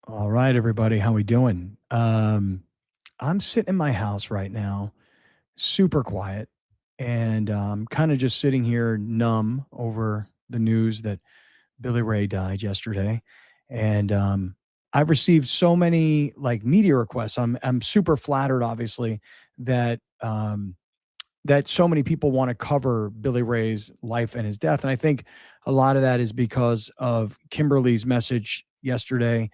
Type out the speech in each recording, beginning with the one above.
All right, everybody, how we doing? I'm sitting in my house right now, super quiet, and kind of just sitting here numb over the news that Billy Ray died yesterday. And I've received so many like media requests. I'm super flattered, obviously, that that so many people want to cover Billy Ray's life and his death. And I think a lot of that is because of Kimberly's message yesterday,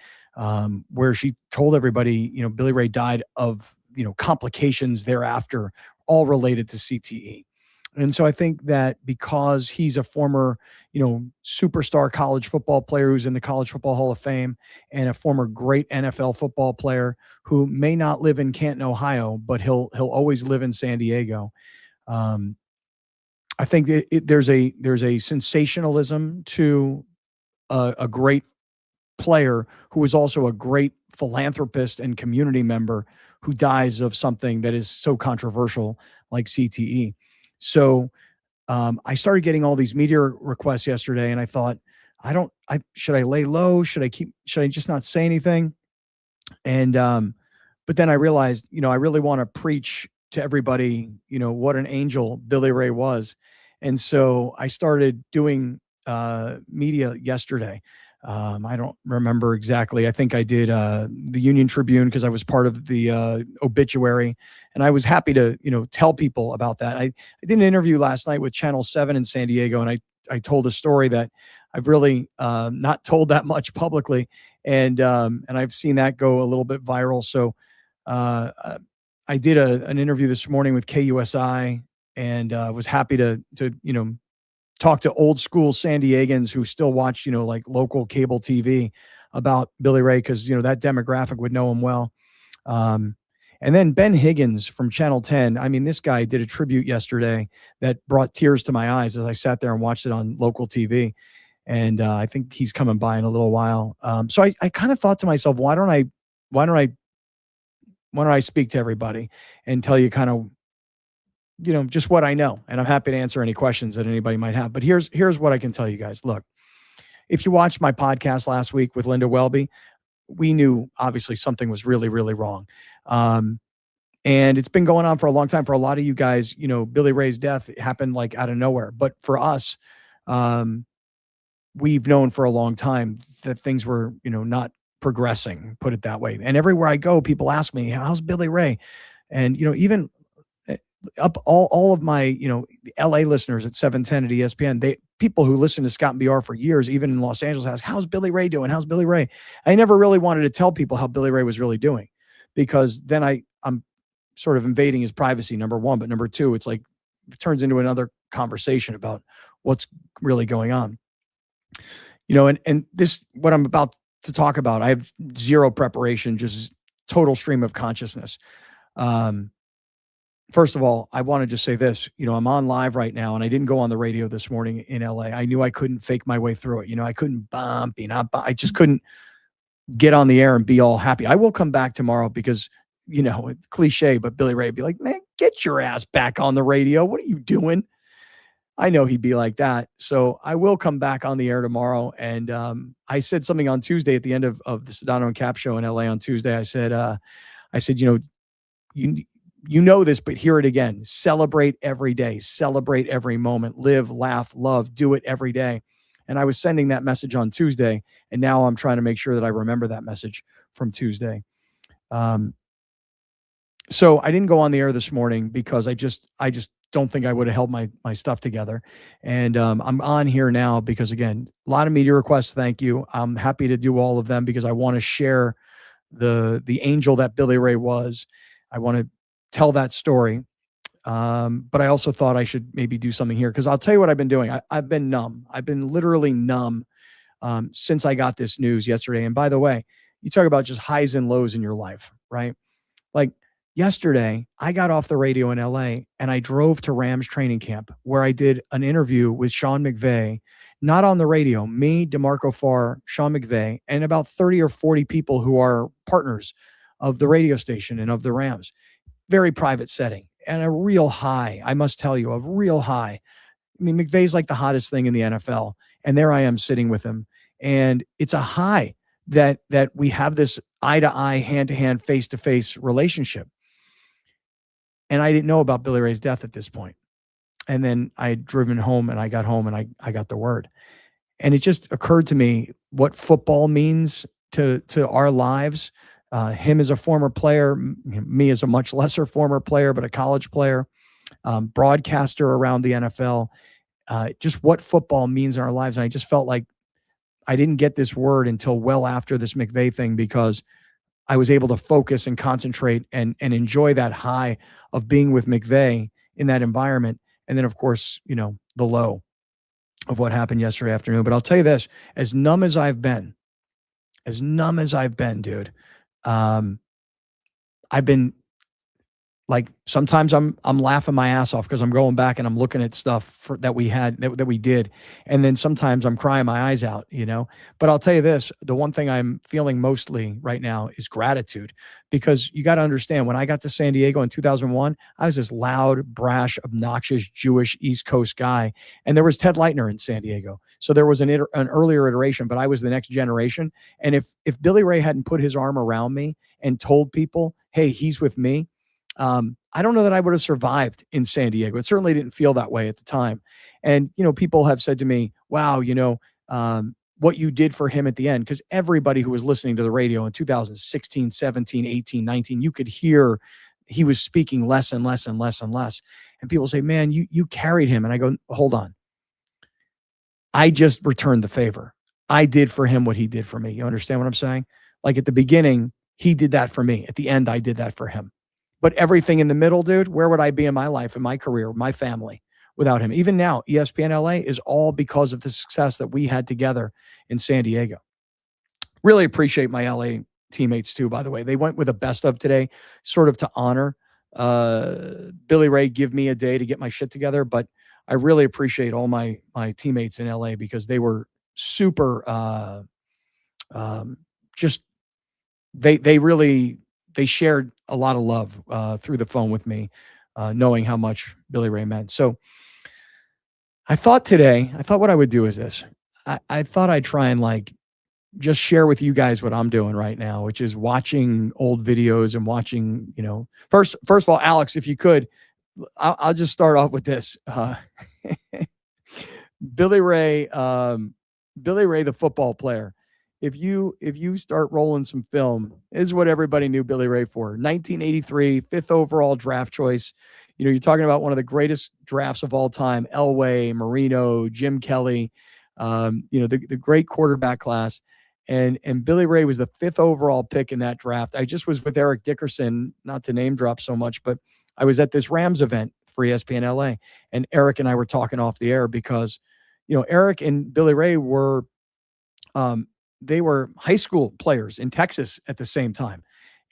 where she told everybody, Billy Ray died of, complications thereafter, all related to CTE. And so I think that because he's a former, superstar college football player who's in the College Football Hall of Fame and a former great NFL football player who may not live in Canton, Ohio, but he'll always live in San Diego. um, I think that there's a sensationalism to a great player who is also a great philanthropist and community member who dies of something that is so controversial like CTE. So I started getting all these media requests yesterday, and I thought, I should I lay low? Should I just not say anything? And but then I realized, I really want to preach to everybody, what an angel Billy Ray was. And so I started doing media yesterday. I don't remember exactly. I think I did the Union Tribune because I was part of the obituary, and I was happy to, tell people about that. I did an interview last night with Channel 7 in San Diego, and I told a story that I've really not told that much publicly, and I've seen that go a little bit viral. So uh, I did an interview this morning with KUSI, and was happy to talk to old school San Diegans who still watch, like local cable TV about Billy Ray, because that demographic would know him well. Um, and then Ben Higgins from Channel 10. I mean, this guy did a tribute yesterday that brought tears to my eyes as I sat there and watched it on local TV. And I think he's coming by in a little while. So I kind of thought to myself, why don't I, why don't I speak to everybody and tell you kind of, just what I know. And I'm happy to answer any questions that anybody might have. But here's what I can tell you guys. Look, if you watched my podcast last week with Linda Welby, we knew obviously something was really, really wrong. And it's been going on for a long time. For a lot of you guys, Billy Ray's death happened like out of nowhere. But for us, we've known for a long time that things were, not progressing, put it that way. And everywhere I go, people ask me, how's Billy Ray? And, even up all of my, LA listeners at 710 at ESPN, people who listen to Scott and BR for years, even in Los Angeles, ask, how's Billy Ray doing? How's Billy Ray? I never really wanted to tell people how Billy Ray was really doing, because then I'm sort of invading his privacy, number one. But number two, it's like, it turns into another conversation about what's really going on. And this, what I'm about to talk about, I have zero preparation, just total stream of consciousness. First of all, I want to just say this, I'm on live right now, and I didn't go on the radio this morning in LA. I knew I couldn't fake my way through it. I couldn't I just couldn't get on the air and be all happy. I will come back tomorrow because, it's cliche, but Billy Ray would be like, man, get your ass back on the radio. What are you doing? I know he'd be like that. So I will come back on the air tomorrow. And I said something on Tuesday at the end of the Sedano and Cap show in LA on Tuesday. I said, you know this, but hear it again. Celebrate every day. Celebrate every moment. Live, laugh, love. Do it every day. And I was sending that message on Tuesday, and now I'm trying to make sure that I remember that message from Tuesday. So I didn't go on the air this morning because I just don't think I would have held my stuff together. And I'm on here now because, again, a lot of media requests. Thank you. I'm happy to do all of them because I want to share the angel that Billy Ray was. I want to tell that story. But I also thought I should maybe do something here, because I'll tell you what I've been doing. I've been numb. I've been literally numb since I got this news yesterday. And by the way, you talk about just highs and lows in your life, right? Like yesterday, I got off the radio in LA and I drove to Rams training camp, where I did an interview with Sean McVay, not on the radio, me, DeMarco Farr, Sean McVay, and about 30 or 40 people who are partners of the radio station and of the Rams. Very private setting, and a real high. I must tell you, a real high. I mean, McVay's like the hottest thing in the NFL, and there I am sitting with him, and it's a high that we have this eye to eye, hand to hand, face to face relationship. And I didn't know about Billy Ray's death at this point. And then I had driven home and I got home and I got the word. And it just occurred to me what football means to our lives. Him as a former player, me as a much lesser former player, but a college player, broadcaster around the NFL, just what football means in our lives. And I just felt like I didn't get this word until well after this McVay thing, because I was able to focus and concentrate and enjoy that high of being with McVay in that environment. And then, of course, the low of what happened yesterday afternoon. But I'll tell you this, as numb as I've been, dude, um, I've been like, sometimes I'm laughing my ass off because I'm going back and I'm looking at stuff that we had that we did, and then sometimes I'm crying my eyes out. But I'll tell you this: the one thing I'm feeling mostly right now is gratitude, because you got to understand, when I got to San Diego in 2001, I was this loud, brash, obnoxious Jewish East Coast guy, and there was Ted Leitner in San Diego, so there was an earlier iteration, but I was the next generation, and if Billy Ray hadn't put his arm around me and told people, "Hey, he's with me." I don't know that I would have survived in San Diego. It certainly didn't feel that way at the time. And, people have said to me, wow, what you did for him at the end, because everybody who was listening to the radio in 2016, 17, 18, 19, you could hear he was speaking less and less and less and less. And people say, man, you carried him. And I go, hold on. I just returned the favor. I did for him what he did for me. You understand what I'm saying? Like, at the beginning, he did that for me. At the end, I did that for him. But everything in the middle, dude, where would I be in my life, in my career, my family without him? Even now, ESPN LA is all because of the success that we had together in San Diego. Really appreciate my LA teammates too, by the way. They went with a best of today, sort of to honor Billy Ray, give me a day to get my shit together. But I really appreciate all my teammates in LA, because they were super just they shared a lot of love through the phone with me, knowing how much Billy Ray meant. So I thought what I would do is this. I thought I'd try and just share with you guys what I'm doing right now, which is watching old videos and watching, first of all, Alex, if you could, I'll just start off with this. Billy Ray, the football player. If you start rolling some film, this is what everybody knew Billy Ray for. 1983, 5th overall draft choice. You're talking about one of the greatest drafts of all time. Elway, Marino, Jim Kelly, the great quarterback class. And Billy Ray was the 5th overall pick in that draft. I just was with Eric Dickerson, not to name drop so much, but I was at this Rams event for ESPN LA, and Eric and I were talking off the air because, Eric and Billy Ray were, they were high school players in Texas at the same time.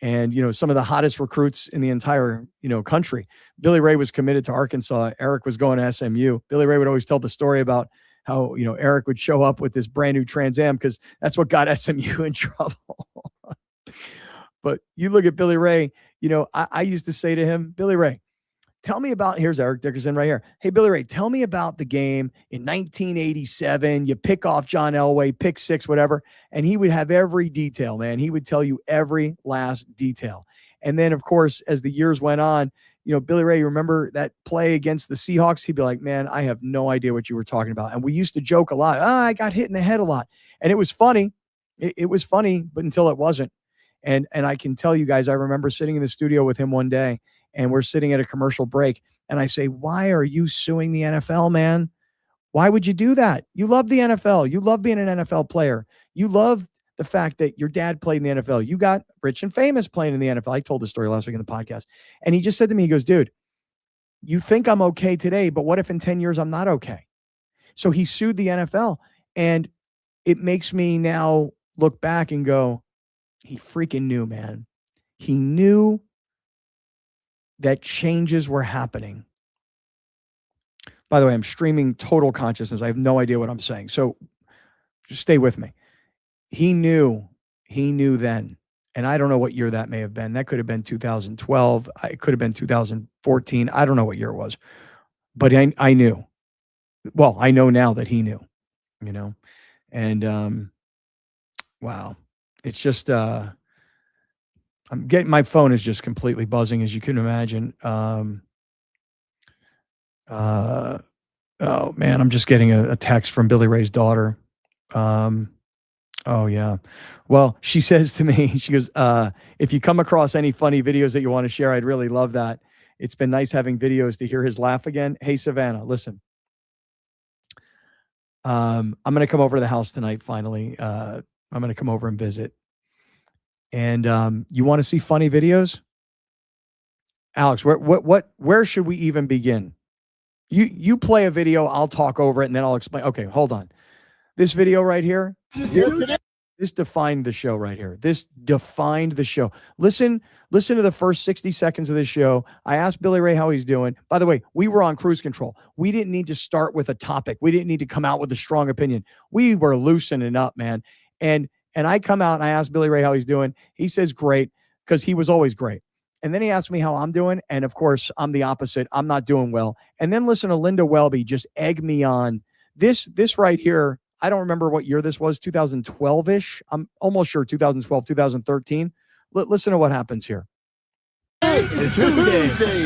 And, some of the hottest recruits in the entire, country. Billy Ray was committed to Arkansas. Eric was going to SMU. Billy Ray would always tell the story about how, Eric would show up with this brand new Trans Am because that's what got SMU in trouble. But you look at Billy Ray, I used to say to him, Billy Ray, tell me about, here's Eric Dickerson right here. Hey, Billy Ray, tell me about the game in 1987. You pick off John Elway, pick six, whatever. And he would have every detail, man. He would tell you every last detail. And then, of course, as the years went on, Billy Ray, you remember that play against the Seahawks? He'd be like, man, I have no idea what you were talking about. And we used to joke a lot. I got hit in the head a lot. And it was funny. It was funny, but until it wasn't. And I can tell you guys, I remember sitting in the studio with him one day, and we're sitting at a commercial break, and I say, why are you suing the NFL, man? Why would you do that? You love the NFL. You love being an NFL player. You love the fact that your dad played in the NFL. You got rich and famous playing in the NFL. I told the story last week in the podcast. And he just said to me, he goes, dude, you think I'm okay today, but what if in 10 years I'm not okay? So he sued the NFL, and it makes me now look back and go, he freaking knew, man. He knew that changes were happening. By the way, I'm streaming total consciousness. I have no idea what I'm saying. So just stay with me. He knew then. And I don't know what year that may have been. That could have been 2012. It could have been 2014. I don't know what year it was. But I knew. Well, I know now that he knew, And wow. it's just I'm getting my phone is just completely buzzing, as you can imagine. Uh, oh man, I'm just getting a text from Billy Ray's daughter. Um, oh yeah. Well, she says to me, she goes, if you come across any funny videos that you want to share, I'd really love that. It's been nice having videos to hear his laugh again. Hey, Savannah, listen. I'm gonna come over to the house tonight, finally. I'm gonna come over and visit. And you want to see funny videos? Alex, where should we even begin? You play a video, I'll talk over it, and then I'll explain. Okay, hold on. This video right here, this defined the show right here. This defined the show. Listen to the first 60 seconds of this show. I asked Billy Ray how he's doing. By the way, we were on cruise control. We didn't need to start with a topic. We didn't need to come out with a strong opinion. We were loosening up, man. And I come out and I ask Billy Ray how he's doing. He says great, because he was always great. And then he asked me how I'm doing. And of course, I'm the opposite. I'm not doing well. And then listen to Linda Welby just egg me on. This right here, I don't remember what year this was, 2012-ish. I'm almost sure 2012, 2013. Listen to what happens here. It's Tuesday.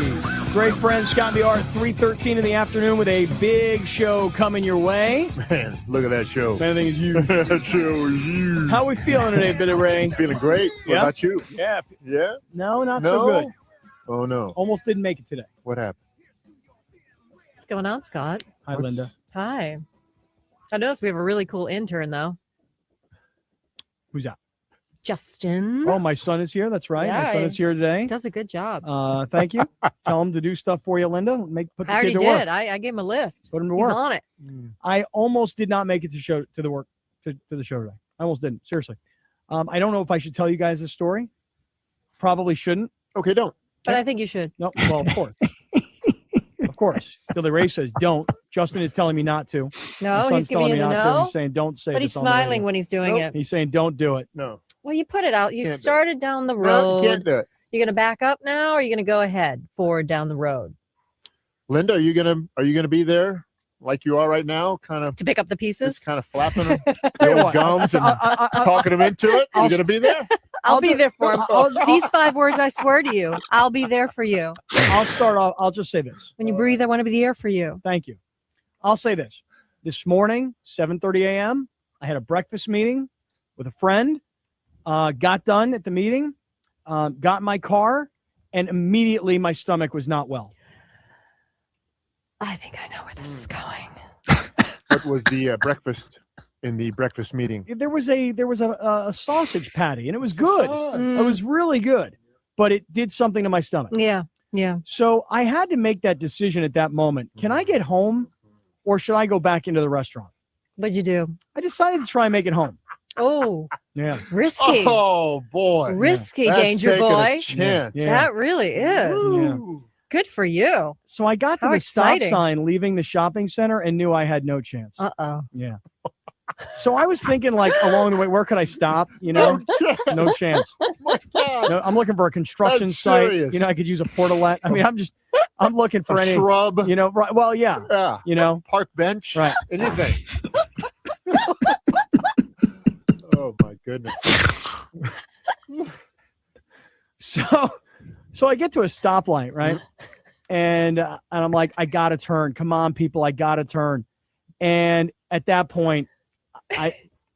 Great friends, Scott and BR, 3:13 in the afternoon with a big show coming your way. Man, look at that show. Man, I think it's you. That show is you. How are we feeling today, Billy Ray? Feeling great. What about you? Yeah. Yeah? No, not so good. Oh, no. Almost didn't make it today. What happened? What's going on, Scott? Hi, Linda. Hi. I noticed we have a really cool intern, though. Who's that? Justin. Oh, my son is here. That's right. Yeah, my son is here today. He does a good job. Thank you. Tell him to do stuff for you, Linda. Put the I already kid to did. work. I gave him a list. Put him to He's work. on it. I almost did not make it to the show today. I almost didn't. Seriously. I don't know if I should tell you guys this story. Probably shouldn't. Okay, don't. But I think you should. No, well, of course. Of course. Billy Ray says don't. Justin is telling me not to. No, he's giving you the no. He's saying don't say But this he's on the smiling radio. when he's doing it. He's saying don't do it. No. Well, you put it out. You Can't do it. started down the No, road. you can't do it. You're going to back up now, or are you going to go ahead forward down the road? Linda, are you gonna be there like you are right now? Kind of To pick up the pieces? just kind of flapping the old gums and talking them into it? Are you gonna be there? I'll be there for him. These 5 words, I swear to you, I'll be there for you. I'll start off. I'll just say this. When you breathe, I want to be there for you. Thank you. I'll say this. This morning, 7:30 a.m., I had a breakfast meeting with a friend. Got done at the meeting, got in my car, and immediately my stomach was not well. I think I know where this is going. What was the breakfast in the breakfast meeting? There was a sausage patty, and it was good. It was really good, but it did something to my stomach. Yeah. So I had to make that decision at that moment. Can I get home, or should I go back into the restaurant? What'd you do? I decided to try and make it home. Oh, Yeah. risky. Oh boy. Risky, That's danger taking boy. a chance. Yeah. That really is. Ooh. Good for you. So I got to How the exciting. stop sign leaving the shopping center and knew I had no chance. Uh-oh. Yeah. So I was thinking, like, along the way, where could I stop? You know, no chance. God. No, I'm looking for a construction That's site. serious. You know, I could use a portalette. I mean, I'm looking for A any shrub. You know, right? Well, yeah. Yeah. You know, Park bench. right. Anything. Oh my goodness. So I get to a stoplight, right? And I'm like, I gotta turn. Come on, people, I gotta turn. And at that point,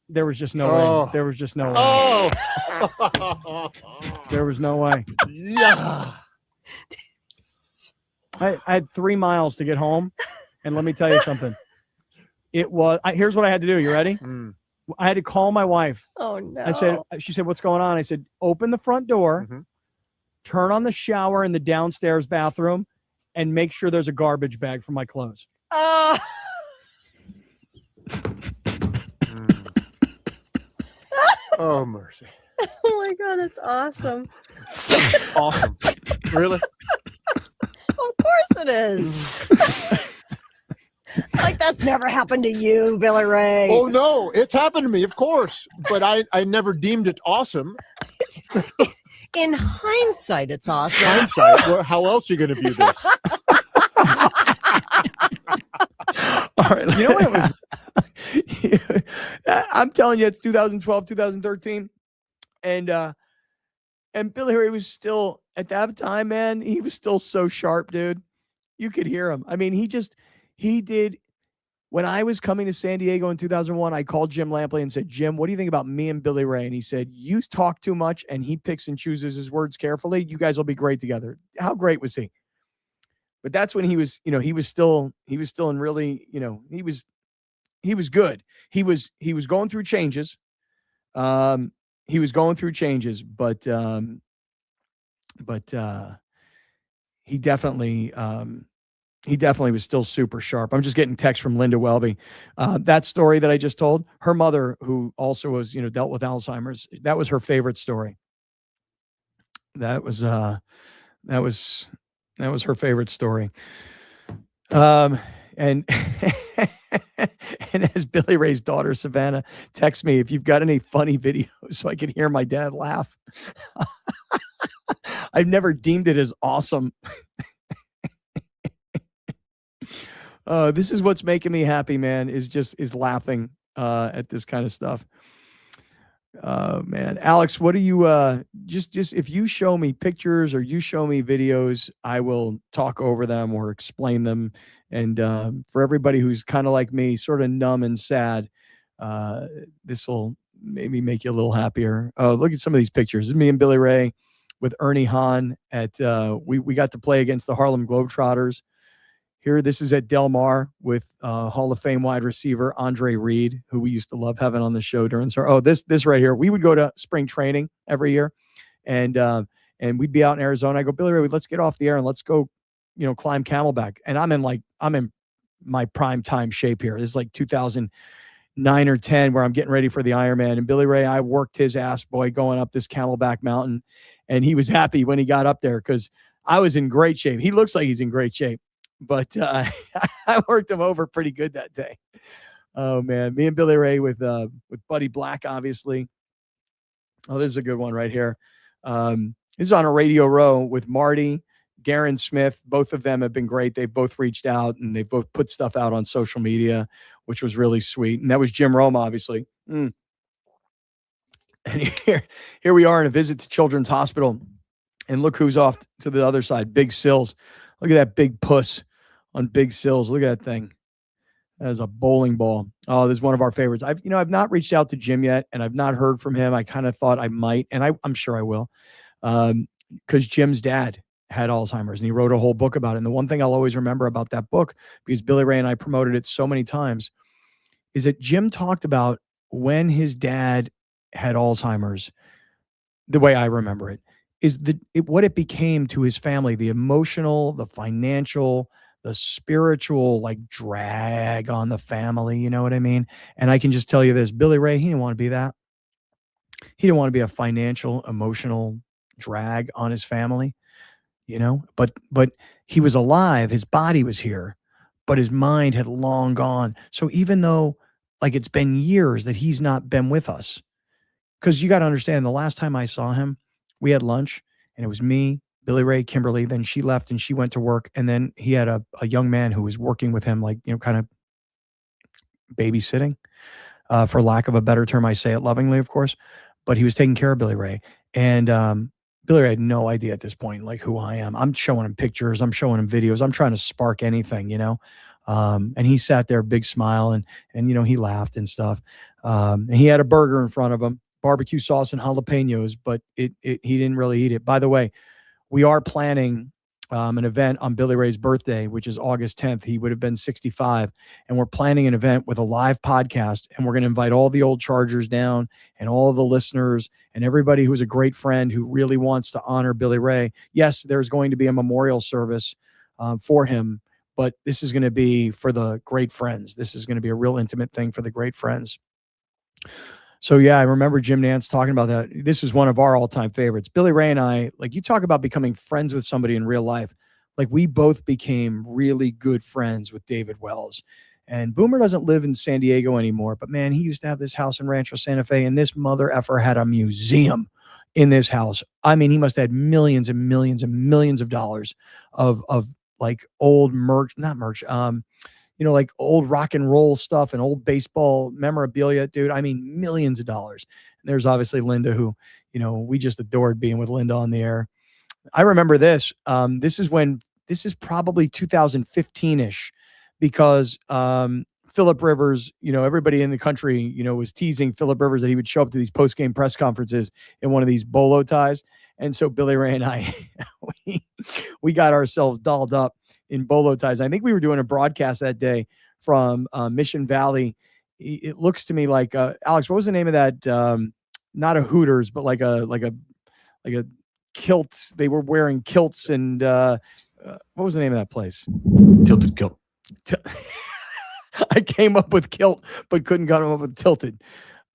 there was just no way. There was just no way. Oh. There was no way. Yeah. I had 3 miles to get home, and let me tell you something. It was. Here's what I had to do. You ready? Mm. I had to call my wife. Oh, no. She said, what's going on? I said, open the front door, turn on the shower in the downstairs bathroom, and make sure there's a garbage bag for my clothes. Oh. Oh mercy. Oh, my God. That's awesome. Awesome. Really? Of course it is. Like, that's never happened to you, Billy Ray. Oh no, it's happened to me, of course. But I never deemed it awesome. In hindsight, it's awesome. Hindsight. Well, how else are you going to view this? All right. You know what it was? I'm telling you, it's 2012, 2013. And Billy Ray was still at that time, man, he was still so sharp, dude. You could hear him. I mean, he did when I was coming to San Diego in 2001, I called Jim Lampley and said, Jim, what do you think about me and Billy Ray? And he said, you talk too much and he picks and chooses his words carefully. You guys will be great together. How great was he? But that's when he was, he was still in really, he was good. He was going through changes. He was going through changes, but he definitely, he definitely was still super sharp. I'm just getting text from Linda Welby. That story that I just told, her mother, who also was, dealt with Alzheimer's, that was her favorite story. That was that was her favorite story. And and as Billy Ray's daughter Savannah texts me, if you've got any funny videos so I can hear my dad laugh. I've never deemed it as awesome. This is what's making me happy, man, is laughing at this kind of stuff. Man, Alex, what do you just if you show me pictures or you show me videos, I will talk over them or explain them. And for everybody who's kind of like me, sort of numb and sad, this will maybe make you a little happier. Oh, look at some of these pictures. This is me and Billy Ray with Ernie Hahn at we got to play against the Harlem Globetrotters. Here, this is at Del Mar with Hall of Fame wide receiver Andre Reed, who we used to love having on the show during. Oh, this right here. We would go to spring training every year, and we'd be out in Arizona. I go, Billy Ray, let's get off the air and let's go, climb Camelback. And I'm in my prime time shape here. This is like 2009 or 10, where I'm getting ready for the Ironman. And Billy Ray, I worked his ass, boy, going up this Camelback mountain, and he was happy when he got up there because I was in great shape. He looks like he's in great shape. But I worked him over pretty good that day. Oh man, me and Billy Ray with Buddy Black, obviously. Oh, this is a good one right here. This is on a Radio Row with Marty, Garen Smith. Both of them have been great. They've both reached out and they've both put stuff out on social media, which was really sweet. And that was Jim Rome, obviously. And here we are in a visit to Children's Hospital. And look who's off to the other side, Big Sills. Look at that big puss on Big Sills. Look at that thing. That is a bowling ball. Oh, this is one of our favorites. I've not reached out to Jim yet, and I've not heard from him. I kind of thought I might, and I'm sure I will, because Jim's dad had Alzheimer's, and he wrote a whole book about it. And the one thing I'll always remember about that book, because Billy Ray and I promoted it so many times, is that Jim talked about when his dad had Alzheimer's, the way I remember it, is what it became to his family, the emotional, the financial, the spiritual, like, drag on the family, you know what I mean? And I can just tell you this, Billy Ray, he didn't want to be that. He didn't want to be a financial, emotional drag on his family, but he was alive, his body was here, but his mind had long gone. So even though, like, it's been years that he's not been with us, because you got to understand, the last time I saw him, we had lunch, and it was me, Billy Ray, Kimberly. Then she left and she went to work. And then he had a young man who was working with him, like, kind of babysitting, for lack of a better term. I say it lovingly, of course, but he was taking care of Billy Ray. And Billy Ray had no idea at this point, like, who I am. I'm showing him pictures. I'm showing him videos. I'm trying to spark anything, and he sat there, big smile, and he laughed and stuff. And he had a burger in front of him, barbecue sauce and jalapenos, but he didn't really eat it. By the way, we are planning an event on Billy Ray's birthday, which is August 10th. He would have been 65. And we're planning an event with a live podcast. And we're going to invite all the old Chargers down and all the listeners and everybody who's a great friend who really wants to honor Billy Ray. Yes, there's going to be a memorial service for him, but this is going to be for the great friends. This is going to be a real intimate thing for the great friends. So yeah, I remember Jim Nance talking about that. This is one of our all-time favorites. Billy Ray and I, like, you talk about becoming friends with somebody in real life. Like, we both became really good friends with David Wells. And Boomer doesn't live in San Diego anymore, but man, he used to have this house in Rancho Santa Fe, and this mother effer had a museum in this house. I mean, he must have had millions and millions and millions of dollars of like old merch, not merch, like old rock and roll stuff and old baseball memorabilia, dude. I mean, millions of dollars. There's obviously Linda, who, we just adored being with Linda on the air. I remember this. This is probably 2015-ish, because Philip Rivers, everybody in the country, was teasing Philip Rivers that he would show up to these post-game press conferences in one of these bolo ties. And so Billy Ray and I, we got ourselves dolled up in bolo ties. I think we were doing a broadcast that day from Mission Valley. It looks to me like, Alex, what was the name of that? Not a Hooters, but like a kilt. They were wearing kilts, and what was the name of that place? Tilted Kilt. I came up with kilt, but couldn't come up with tilted.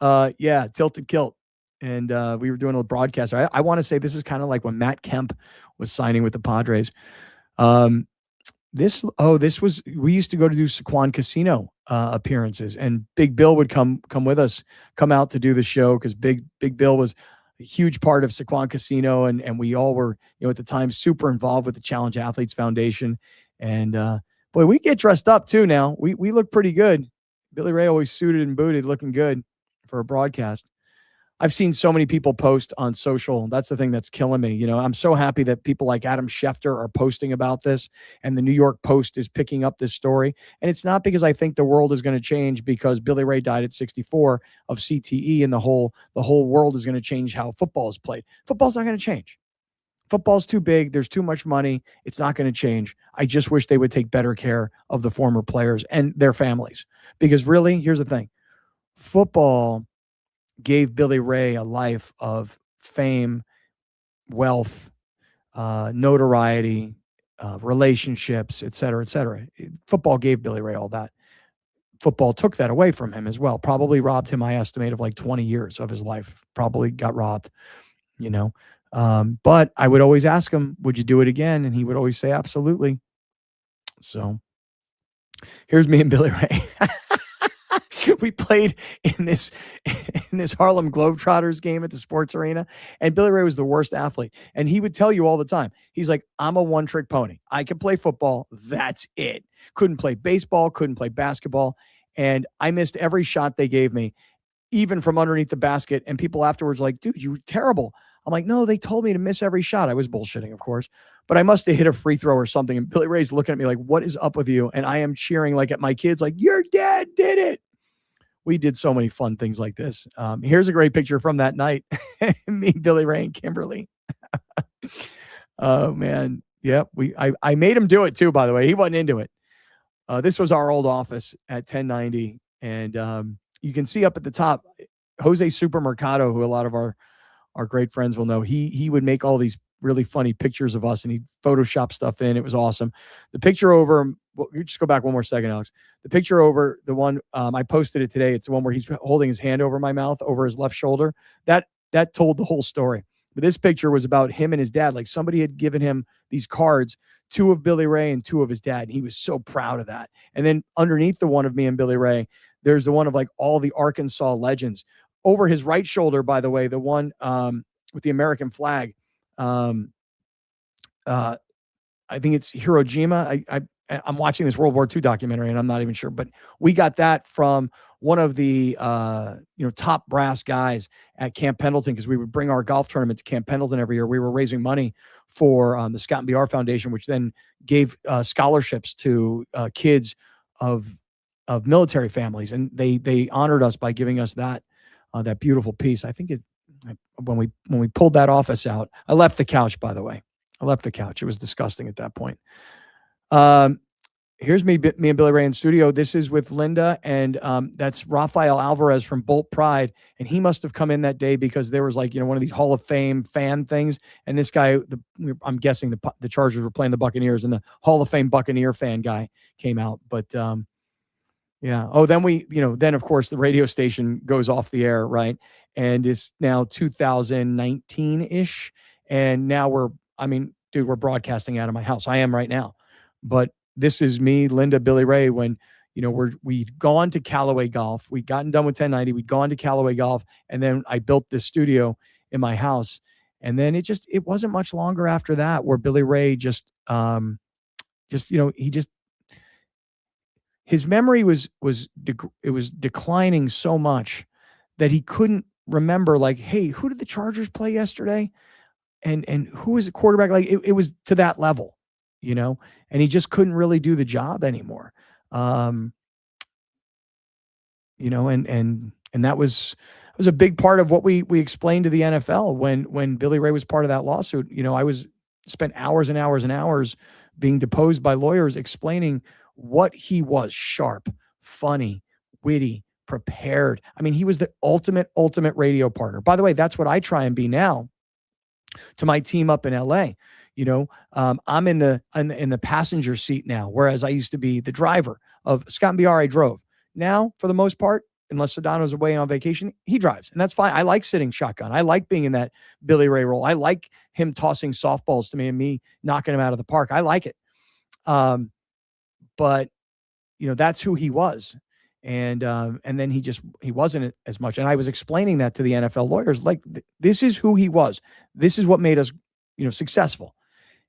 Yeah, tilted kilt. And we were doing a broadcast. I want to say this is kind of like when Matt Kemp was signing with the Padres. We used to go to do Saquon Casino appearances, and Big Bill would come with us, come out to do the show, because Big Bill was a huge part of Saquon Casino, and we all were, at the time, super involved with the Challenge Athletes Foundation. And boy, we get dressed up too now. We look pretty good. Billy Ray always suited and booted, looking good for a broadcast. I've seen so many people post on social. That's the thing that's killing me. I'm so happy that people like Adam Schefter are posting about this, and the New York Post is picking up this story. And it's not because I think the world is going to change because Billy Ray died at 64 of CTE, and the whole world is going to change how football is played. Football's not going to change. Football's too big. There's too much money. It's not going to change. I just wish they would take better care of the former players and their families. Because really, here's the thing. Football gave Billy Ray a life of fame, wealth, notoriety, relationships, et cetera, et cetera. Football gave Billy Ray all that. Football took that away from him as well. Probably robbed him, I estimate, of like 20 years of his life. Probably got robbed, But I would always ask him, would you do it again? And he would always say, absolutely. So here's me and Billy Ray. We played in this Harlem Globetrotters game at the sports arena, and Billy Ray was the worst athlete. And he would tell you all the time, he's like, I'm a one-trick pony. I can play football. That's it. Couldn't play baseball, couldn't play basketball. And I missed every shot they gave me, even from underneath the basket. And people afterwards like, dude, you were terrible. I'm like, no, they told me to miss every shot. I was bullshitting, of course, but I must have hit a free throw or something. And Billy Ray's looking at me like, what is up with you? And I am cheering like at my kids, like, your dad did it. We did so many fun things like this. Here's a great picture from that night. Me, Billy Ray, and Kimberly. Oh, man. Yep. I made him do it too, by the way. He wasn't into it. This was our old office at 1090. And you can see up at the top, Jose Supermercado, who a lot of our great friends will know, he would make all these really funny pictures of us, and he'd Photoshop stuff in. It was awesome. The picture over, well, you just go back one more second, Alex. The picture over, the one, I posted it today. It's the one where he's holding his hand over my mouth, over his left shoulder. That told the whole story. But this picture was about him and his dad. Like somebody had given him these cards, 2 of Billy Ray and 2 of his dad. And he was so proud of that. And then underneath the one of me and Billy Ray, there's the one of like all the Arkansas legends. Over his right shoulder, by the way, the one with the American flag. I think it's Hiroshima. I'm watching this World War II documentary, and I'm not even sure, but we got that from one of the top brass guys at Camp Pendleton, because we would bring our golf tournament to Camp Pendleton every year. We were raising money for the Scott and BR Foundation, which then gave scholarships to kids of military families, and they honored us by giving us that beautiful piece. I think when we pulled that office out, I left the couch, by the way. I left the couch. It was disgusting at that point. Here's me and Billy Ray in studio. This is with Linda, and that's Rafael Alvarez from Bolt Pride. And he must have come in that day because there was like, one of these Hall of Fame fan things. And this guy, I'm guessing the Chargers were playing the Buccaneers, and the Hall of Fame Buccaneer fan guy came out. But yeah. Oh, then then of course the radio station goes off the air, right? And it's now 2019-ish. And now we're broadcasting out of my house. I am right now. But this is me, Linda, Billy Ray, when, we'd gone to Callaway Golf. We'd gotten done with 1090. We'd gone to Callaway Golf. And then I built this studio in my house. And then it wasn't much longer after that where Billy Ray his memory was declining so much that he couldn't remember, like, hey, who did the Chargers play yesterday? And who was the quarterback? Like, it was to that level, and he just couldn't really do the job anymore. Um, and that was a big part of what we explained to the NFL when Billy Ray was part of that lawsuit. I was spent hours and hours and hours being deposed by lawyers explaining what he was: sharp, funny, witty, prepared. I mean, he was the ultimate radio partner. By the way, that's what I try and be now to my team up in LA. I'm in the passenger seat now, whereas I used to be the driver of Scott and BR. I drove. Now, for the most part, unless Sedano's away on vacation, he drives, and that's fine. I like sitting shotgun. I like being in that Billy Ray role. I like him tossing softballs to me and me knocking him out of the park. I like it. But that's who he was. And then he wasn't as much. And I was explaining that to the NFL lawyers, like, this is who he was. This is what made us, successful.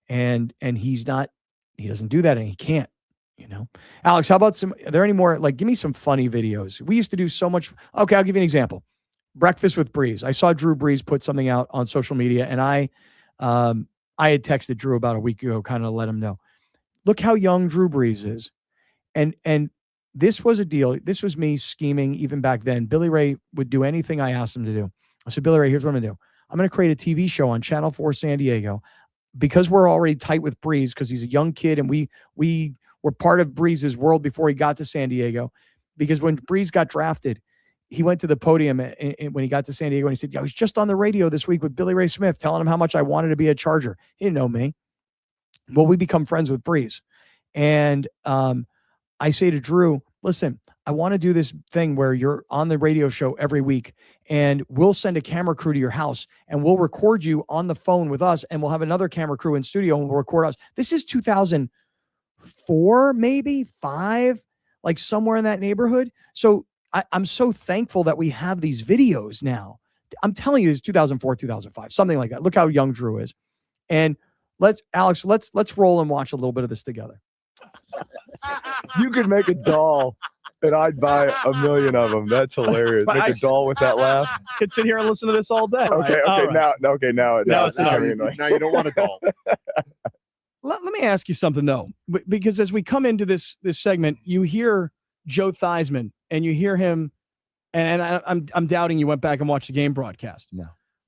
And he doesn't do that, and he can't, Alex, how about are there any more, like, give me some funny videos. We used to do so much. Okay, I'll give you an example. Breakfast with Breeze. I saw Drew Brees put something out on social media, and I had texted Drew about a week ago, kind of let him know, look how young Drew Brees is. And this was a deal. This was me scheming even back then. Billy Ray would do anything I asked him to do. I said, Billy Ray, here's what I'm going to do. I'm going to create a TV show on Channel 4 San Diego, because we're already tight with Breeze, because he's a young kid, and we were part of Breeze's world before he got to San Diego. Because when Breeze got drafted, he went to the podium when he got to San Diego, and he said, I was just on the radio this week with Billy Ray Smith telling him how much I wanted to be a Charger. He didn't know me. Well, we become friends with Breeze. And I say to Drew, listen, I want to do this thing where you're on the radio show every week, and we'll send a camera crew to your house, and we'll record you on the phone with us, and we'll have another camera crew in studio, and we'll record us. This is 2004, maybe 5, like somewhere in that neighborhood. So I'm so thankful that we have these videos now. I'm telling you, it's 2004, 2005, something like that. Look how young Drew is. And let's roll and watch a little bit of this together. You could make a doll, and I'd buy 1 million of them. That's hilarious. But Make a doll with that laugh. I could sit here and listen to this all day. Okay, All right. now it's becoming annoying. Now you don't want a doll. Let me ask you something, though, because as we come into this segment, you hear Joe Theismann, and you hear him, and I'm doubting you went back and watched the game broadcast. No.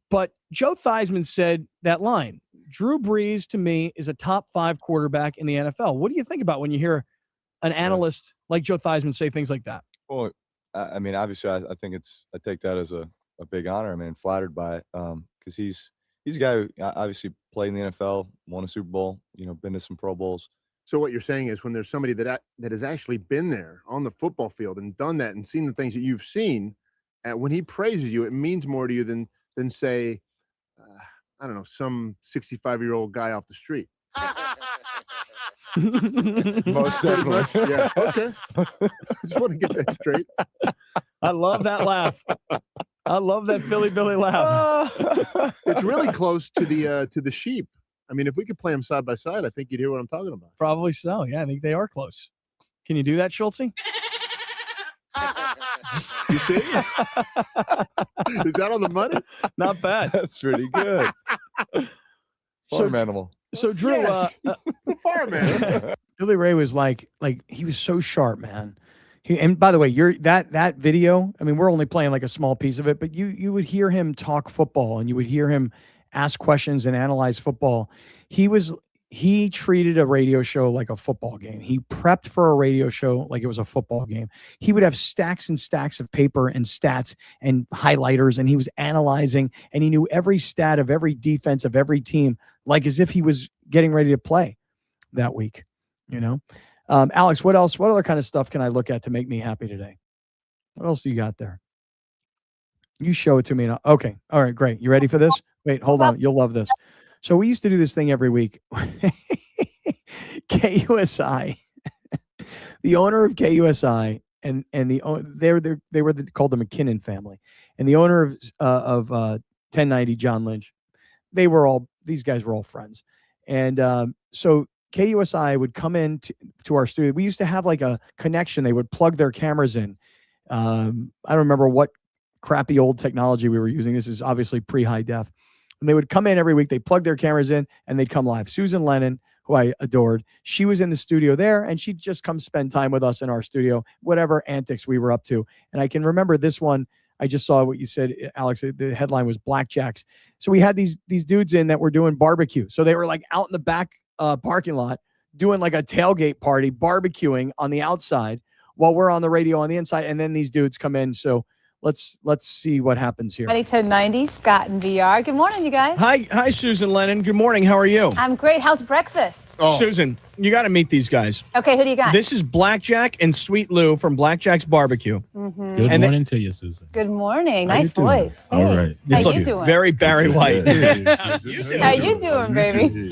But Joe Theismann said that line, Drew Brees, to me, is a top 5 quarterback in the NFL. What do you think about when you hear an analyst like Joe Theismann say things like that? Well, I mean, obviously, I think I take that as a big honor. I mean, flattered by it, because he's a guy who obviously played in the NFL, won a Super Bowl, been to some Pro Bowls. So what you're saying is, when there's somebody that has actually been there on the football field and done that and seen the things that you've seen, when he praises you, it means more to you than say, I don't know, some 65-year-old guy off the street. Most definitely. Yeah. Okay. I just want to get that straight. I love that laugh. I love that Philly Billy laugh. It's really close to the sheep. I mean, if we could play them side by side, I think you'd hear what I'm talking about. Probably so. Yeah, I think they are close. Can you do that, Schultze? You see? Is that on the money? Not bad. That's pretty good. Farm animal. So Drew, Yes. The fireman. Billy Ray was like he was so sharp, man. And by the way, that video, I mean, we're only playing like a small piece of it, but you would hear him talk football, and you would hear him ask questions and analyze football. He treated a radio show like a football game. He prepped for a radio show like it was a football game. He would have stacks and stacks of paper and stats and highlighters, and he was analyzing, and he knew every stat of every defense of every team, like as if he was getting ready to play that week, Alex, what else? What other kind of stuff can I look at to make me happy today? What else do you got there? You show it to me now. Okay. All right, great. You ready for this? Wait, hold on. You'll love this. So we used to do this thing every week. KUSI, the owner of KUSI, and they were called the McKinnon family, and the owner of 1090, John Lynch. These guys were all friends, and so KUSI would come in to our studio. We used to have like a connection. They would plug their cameras in. I don't remember what crappy old technology we were using. This is obviously pre-high def. And they would come in every week. They plug their cameras in and they'd come live. Susan Lennon, who I adored, she was in the studio there, and she'd just come spend time with us in our studio, whatever antics we were up to. And I can remember this one. I just saw what you said, Alex. The headline was Blackjacks. So we had these dudes in that were doing barbecue. So they were like out in the back parking lot doing like a tailgate party, barbecuing on the outside while we're on the radio on the inside. And then these dudes come in. So let's see what happens here. 2090, Scott and VR. Good morning, you guys. Hi, Susan Lennon. Good morning. How are you? I'm great. How's breakfast? Oh. Susan, you got to meet these guys. Okay, who do you got? This is Blackjack and Sweet Lou from Blackjack's Barbecue. Good morning to you, Susan. Good morning. How you Nice doing? voice. All right. How Look, you doing? very Barry White. How you doing, baby?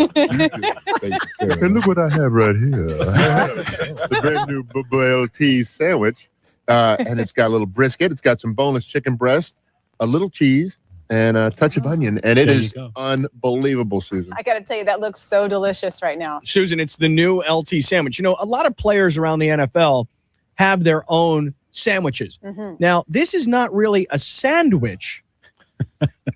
And look what I have right here. The brand new Bubba LT sandwich. And it's got a little brisket. It's got some boneless chicken breast, a little cheese, and a touch of onion. And it There you is go. unbelievable, Susan. I got to tell you, that looks so delicious right now. Susan, it's the new LT sandwich. You know, a lot of players around the NFL have their own sandwiches. Now, this is not really a sandwich.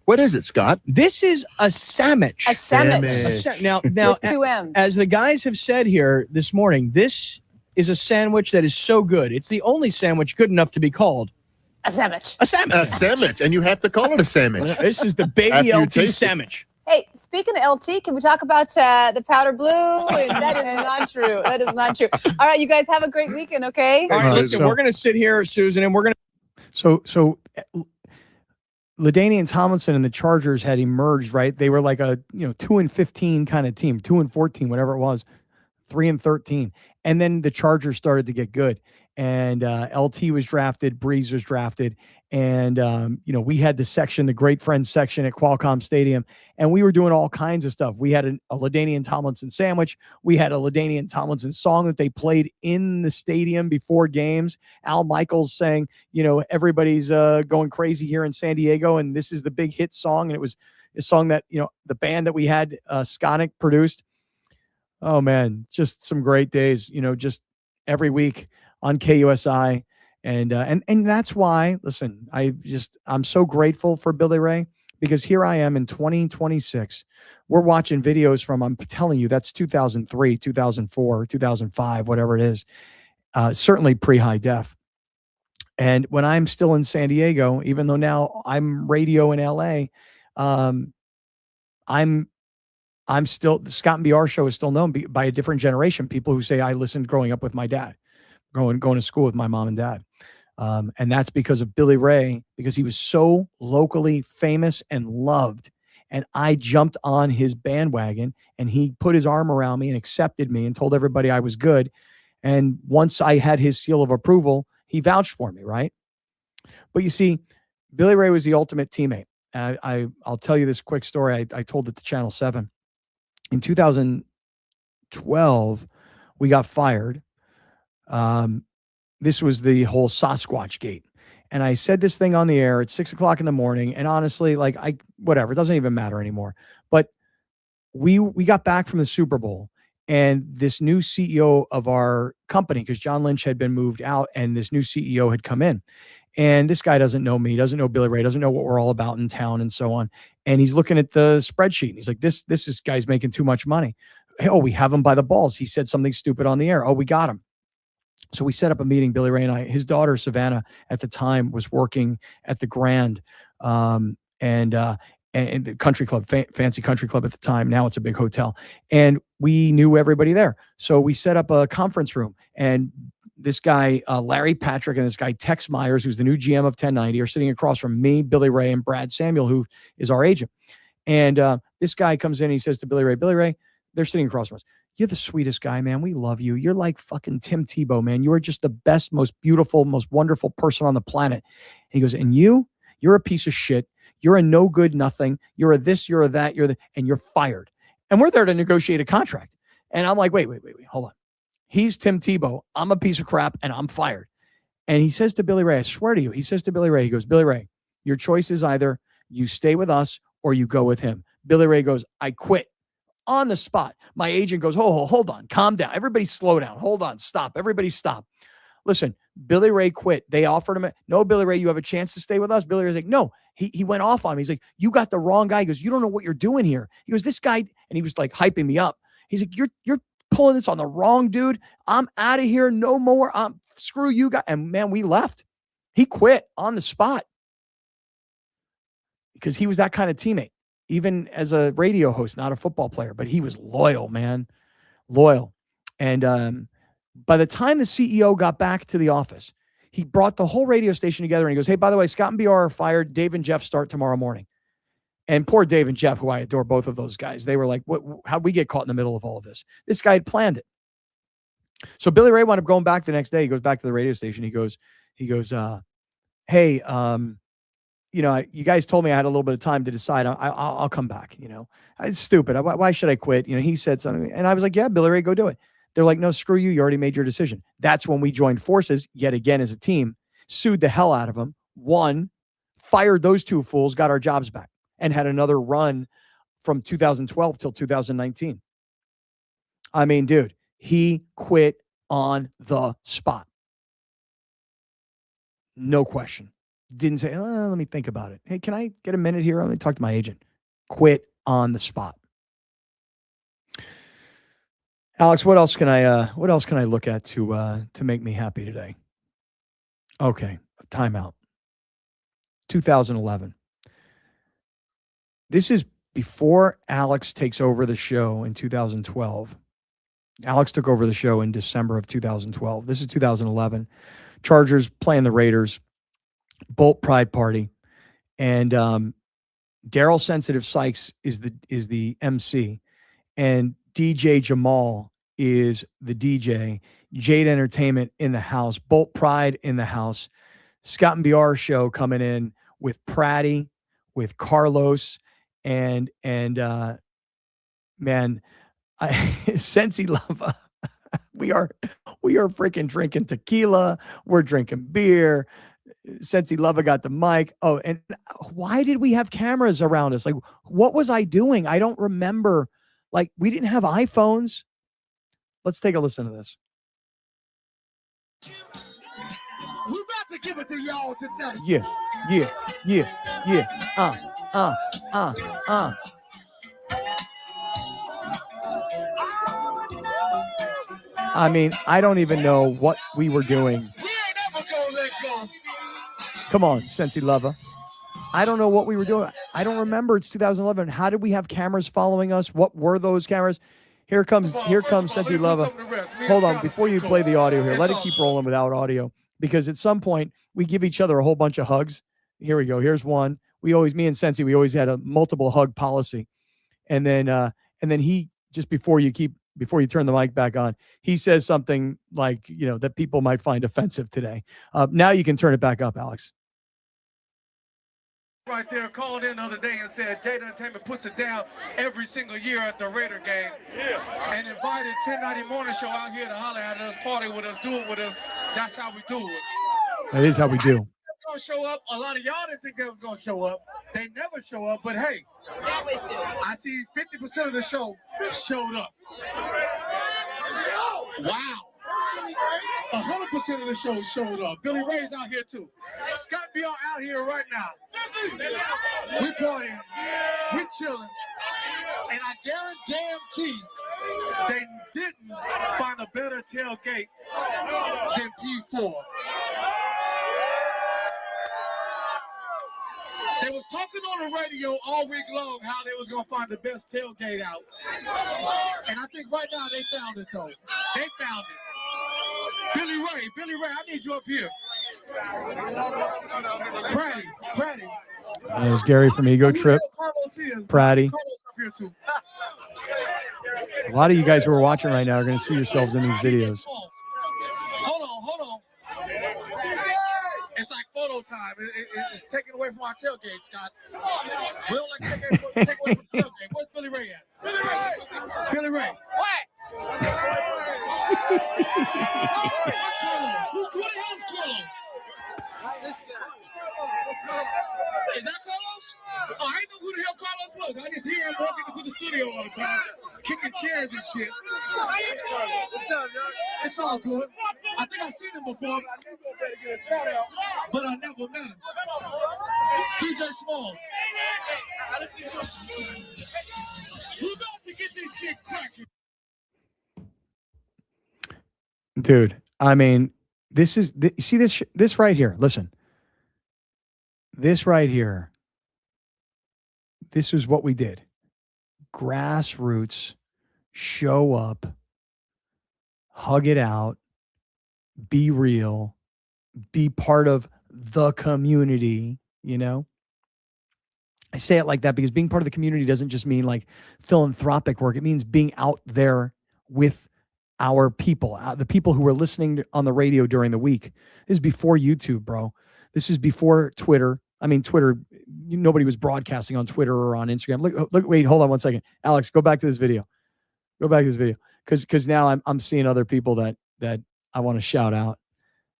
What is it, Scott? This is a sandwich. A sandwich. Now, With two M's. as the guys have said here this morning, this is a sandwich that is so good. It's the only sandwich good enough to be called A sandwich. a sandwich. A sandwich. And you have to call it a sandwich. This is the After baby you LT taste it. sandwich. Hey, speaking of LT, can we talk about the powder blue? That is not true. That is not true. All right, you guys have a great weekend, okay? All right, All right, listen, so- we're going to sit here, Susan, and we're going to. So LaDainian Tomlinson and the Chargers had emerged, right? They were like a 2-15 kind of team, 2-14, whatever it was, 3-13, and then the Chargers started to get good, and LT was drafted, Breeze was drafted, and we had the section, the Great Friends section at Qualcomm Stadium, and we were doing all kinds of stuff. We had a LaDainian Tomlinson sandwich. We had a LaDainian Tomlinson song that they played in the stadium before games. Al Michaels sang, everybody's going crazy here in San Diego, and this is the big hit song. And it was a song that, the band that we had, Sconic, produced. Oh, man, just some great days, just every week on KUSI. And that's why, listen, I'm so grateful for Billy Ray, because here I am in 2026. We're watching videos from, I'm telling you, that's 2003, 2004, 2005, whatever it is, certainly pre-high def. And when I'm still in San Diego, even though now I'm radio in LA, I'm still, the Scott and BR show is still known by a different generation. People who say I listened growing up with my dad, going to school with my mom and dad. And that's because of Billy Ray, because he was so locally famous and loved. And I jumped on his bandwagon, and he put his arm around me and accepted me and told everybody I was good. And once I had his seal of approval, he vouched for me, right? But you see, Billy Ray was the ultimate teammate. I'll tell you this quick story. I told it to Channel 7. In 2012, we got fired. This was the whole Sasquatch gate. And I said this thing on the air at 6:00 in the morning. And honestly, whatever, it doesn't even matter anymore. But we got back from the Super Bowl, and this new CEO of our company, because John Lynch had been moved out, and this new CEO had come in. And this guy doesn't know me, doesn't know Billy Ray, doesn't know what we're all about in town and so on. And he's looking at the spreadsheet, and he's like, this guy's making too much money. Hey, we have him by the balls. He said something stupid on the air. Oh, we got him. So we set up a meeting, Billy Ray and I. His daughter, Savannah, at the time was working at the Grand and the country club, fancy country club at the time. Now it's a big hotel. And we knew everybody there. So we set up a conference room. And this guy, Larry Patrick, and this guy, Tex Myers, who's the new GM of 1090, are sitting across from me, Billy Ray, and Brad Samuel, who is our agent. And this guy comes in and he says to Billy Ray, they're sitting across from us. You're the sweetest guy, man. We love you. You're like fucking Tim Tebow, man. You are just the best, most beautiful, most wonderful person on the planet. And he goes, and you're a piece of shit. You're a no good nothing. You're a this, you're a that, and you're fired. And we're there to negotiate a contract. And I'm like, wait, hold on. He's Tim Tebow. I'm a piece of crap, and I'm fired. And he says to Billy Ray, I swear to you, he says to Billy Ray, he goes, Billy Ray, your choice is either you stay with us or you go with him. Billy Ray goes, I quit. On the spot. My agent goes, hold on, calm down. Everybody slow down. Hold on, stop. Everybody stop. listen, Billy Ray quit. They offered him, no, Billy Ray, you have a chance to stay with us. Billy Ray's like, no. He went off on me. He's like, you got the wrong guy. He goes, you don't know what you're doing here. He goes, this guy, and he was like hyping me up. He's like, you're pulling this on the wrong dude. I'm out of here. No more. Screw you guys. And man, we left. He quit on the spot because he was that kind of teammate, even as a radio host, not a football player, but he was loyal, man. Loyal. And by the time the CEO got back to the office, he brought the whole radio station together and he goes, hey, by the way, Scott and BR are fired. Dave and Jeff start tomorrow morning. And poor Dave and Jeff, who I adore, both of those guys, they were like, how'd we get caught in the middle of all of this? This guy had planned it. So Billy Ray wound up going back the next day. He goes back to the radio station. He goes, hey, you know, you guys told me I had a little bit of time to decide. I'll come back. You know, it's stupid. Why should I quit? You know, he said something. And I was like, yeah, Billy Ray, go do it. They're like, no, screw you. You already made your decision. That's when we joined forces yet again as a team, sued the hell out of them, won, fired those two fools, got our jobs back, and had another run from 2012 till 2019. I mean, dude, he quit on the spot. No question. Didn't say, let me think about it. Hey, can I get a minute here? Let me talk to my agent. Quit on the spot. Alex, what else can I look at to make me happy today? Okay, timeout. 2011. This is before Alex takes over the show in 2012. Alex took over the show in December of 2012. This is 2011. Chargers playing the Raiders. Bolt Pride Party. And Daryl Sensitive Sykes is the MC. And DJ Jamal is the DJ. Jade Entertainment in the house. Bolt Pride in the house. Scott and BR show coming in with Pratty, with Carlos, and man, Sensi Lava. We are freaking drinking tequila. We're drinking beer. Sensi Lava got the mic. Oh, and why did we have cameras around us? Like, what was I doing? I don't remember. Like, we didn't have iPhones. Let's take a listen to this. We're about to give it to y'all tonight. Yeah. I mean, I don't even know what we were doing. We ain't never gonna let go. Come on, Sensi Lava. I don't know what we were doing. I don't remember. It's 2011. How did we have cameras following us? What were those cameras? Here comes Sensi Lava. Hold on, before you play the audio here, let it keep rolling without audio, because at some point we give each other a whole bunch of hugs. Here we go. Here's one. Me and Sensi, we always had a multiple hug policy. And then he, just before you turn the mic back on, he says something like, that people might find offensive today. Now you can turn it back up, Alex. Right there, called in the other day and said Jada Entertainment puts it down every single year at the Raider game, and invited 1090 Morning Show out here to holler at us, party with us, do it with us. That's how we do it. That is how we do. Gonna show up. A lot of y'all didn't think they was gonna show up. They never show up, but hey, they always do. I see 50% of the show showed up. Wow. 100% of the show showed up. Billy Ray's out here too. Scott BR out here right now. We partying, we chilling, and I guarantee they didn't find a better tailgate than P4. They was talking on the radio all week long how they was gonna find the best tailgate out, and I think right now they found it though. They found it. Billy Ray, I need you up here. Pratty. There's Gary from Ego Trip. Pratty. A lot of you guys who are watching right now are going to see yourselves in these videos. Hold on. It's like photo time. It's taken away from our tailgate, Scott. We don't like to take away from the tailgate. Where's Billy Ray at? Billy Ray. What? What's Carlos? Who the hell is Carlos? This guy. Is that Carlos? Oh, I didn't know who the hell Carlos was. I just hear him walking into the studio all the time, kicking chairs and shit. What's up, y'all? It's all good. I think I've seen him before, but I never met him. DJ Smalls. We about to get this shit cracking. Dude, I mean, this is see this right here. Listen. This right here. This is what we did. Grassroots, show up, hug it out, be real, be part of the community, you know? I say it like that because being part of the community doesn't just mean like philanthropic work. It means being out there with our people, the people who were listening on the radio during the week. This is before YouTube, bro. This is before Twitter. I mean, Twitter, nobody was broadcasting on Twitter or on Instagram. Look, wait, hold on one second. Alex, go back to this video. Go back to this video. Because now I'm seeing other people that I want to shout out.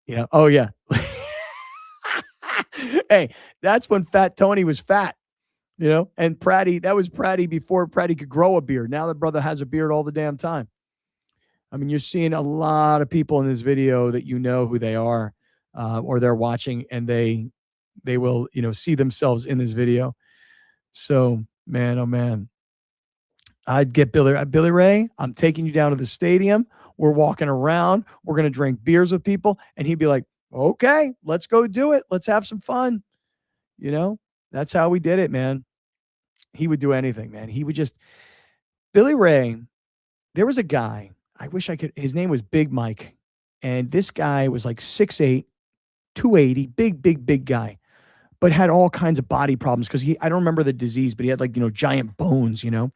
Yeah. Oh, yeah. Hey, that's when Fat Tony was fat, you know? And Pratty, that was Pratty before Pratty could grow a beard. Now the brother has a beard all the damn time. I mean, you're seeing a lot of people in this video that you know who they are, or they're watching, and they will, you know, see themselves in this video. So, man, oh man, I'd get Billy Ray. I'm taking you down to the stadium. We're walking around. We're going to drink beers with people. And he'd be like, okay, let's go do it. Let's have some fun. You know, that's how we did it, man. He would do anything, man. He would just, Billy Ray, there was a guy, I wish I could, his name was Big Mike. And this guy was like 6'8", 280, big guy, but had all kinds of body problems because I don't remember the disease, but he had like, you know, giant bones, you know,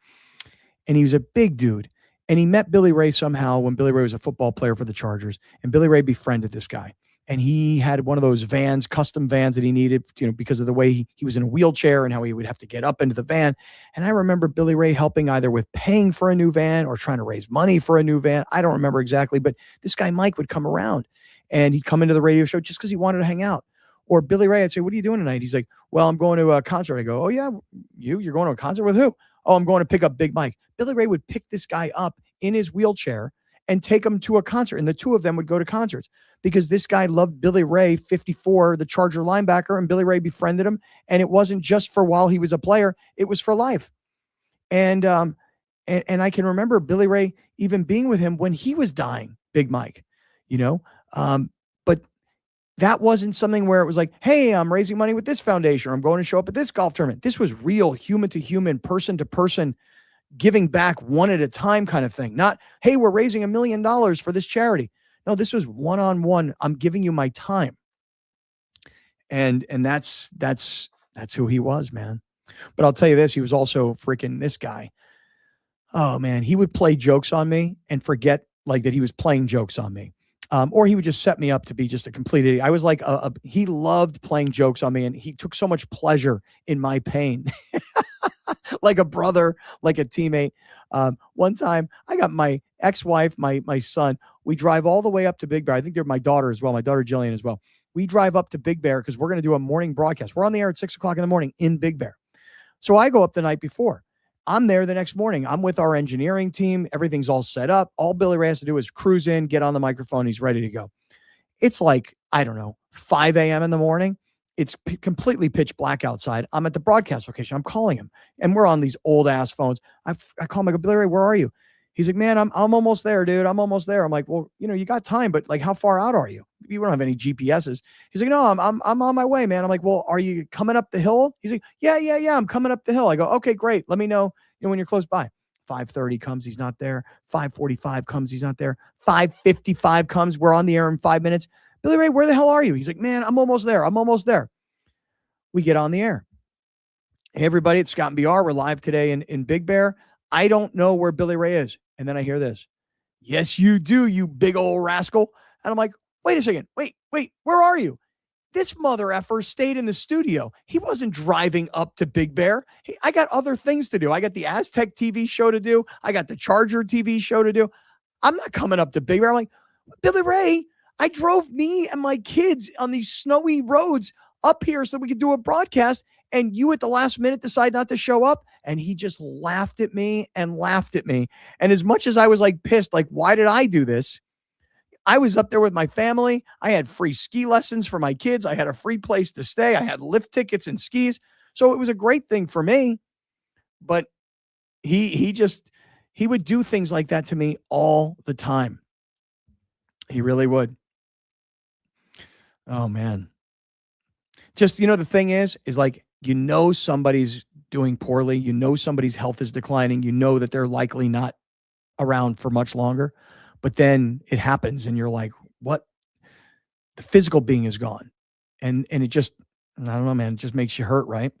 and he was a big dude. And he met Billy Ray somehow when Billy Ray was a football player for the Chargers, and Billy Ray befriended this guy. And he had one of those vans, custom vans that he needed, you know, because of the way he was in a wheelchair and how he would have to get up into the van. And I remember Billy Ray helping either with paying for a new van or trying to raise money for a new van. I don't remember exactly, but this guy Mike would come around and he'd come into the radio show just because he wanted to hang out. Or Billy Ray, I'd say, what are you doing tonight? He's like, well, I'm going to a concert. I go, oh yeah, you're going to a concert with who? Oh, I'm going to pick up Big Mike. Billy Ray would pick this guy up in his wheelchair and take him to a concert. And the two of them would go to concerts because this guy loved Billy Ray, 54, the Charger linebacker, and Billy Ray befriended him. And it wasn't just for while he was a player, it was for life. And I can remember Billy Ray even being with him when he was dying, Big Mike, you know, but that wasn't something where it was like, hey, I'm raising money with this foundation, or I'm going to show up at this golf tournament. This was real human to human, person to person, giving back one at a time kind of thing. Not, hey, we're raising $1 million for this charity. No, this was one-on-one. I'm giving you my time. And that's who he was, man. But I'll tell you this, he was also freaking this guy. Oh man, he would play jokes on me and forget like that he was playing jokes on me. Or he would just set me up to be just a complete idiot. I was like, he loved playing jokes on me, and he took so much pleasure in my pain. Like a brother, like a teammate. One time, I got my ex-wife, my son. We drive all the way up to Big Bear. I think they're my daughter as well, my daughter Jillian as well. We drive up to Big Bear because we're going to do a morning broadcast. We're on the air at 6 o'clock in the morning in Big Bear. So I go up the night before. I'm there the next morning. I'm with our engineering team. Everything's all set up. All Billy Ray has to do is cruise in, get on the microphone. He's ready to go. It's like, I don't know, 5 a.m. in the morning. It's completely pitch black outside. I'm at the broadcast location. I'm calling him, and we're on these old ass phones. I call him. I go, Billy Ray, where are you? He's like, man, I'm almost there, dude. I'm almost there. I'm like, well, you know, you got time, but like, how far out are you? You don't have any GPSs. He's like, no, I'm on my way, man. I'm like, well, are you coming up the hill? He's like, yeah. I'm coming up the hill. I go, okay, great. Let me know, when you're close by. 5:30 comes, he's not there. 5:45 comes, he's not there. 5:55 comes, we're on the air in 5 minutes. Billy Ray, where the hell are you? He's like, man, I'm almost there. We get on the air. Hey, everybody, it's Scott and BR. We're live today in Big Bear. I don't know where Billy Ray is. And then I hear this. Yes, you do, you big old rascal. And I'm like, wait a second. Wait, where are you? This mother effer stayed in the studio. He wasn't driving up to Big Bear. I got other things to do. I got the Aztec TV show to do. I got the Charger TV show to do. I'm not coming up to Big Bear. I'm like, Billy Ray, I drove me and my kids on these snowy roads up here so we could do a broadcast, and you at the last minute decide not to show up. And he just laughed at me. And as much as I was like pissed, like, why did I do this? I was up there with my family. I had free ski lessons for my kids. I had a free place to stay. I had lift tickets and skis. So it was a great thing for me. But he would do things like that to me all the time. He really would. Oh man. Just, the thing is like, somebody's doing poorly. Somebody's health is declining. That they're likely not around for much longer. But then it happens and you're like, what? The physical being is gone. And it just, I don't know, man, it just makes you hurt, right?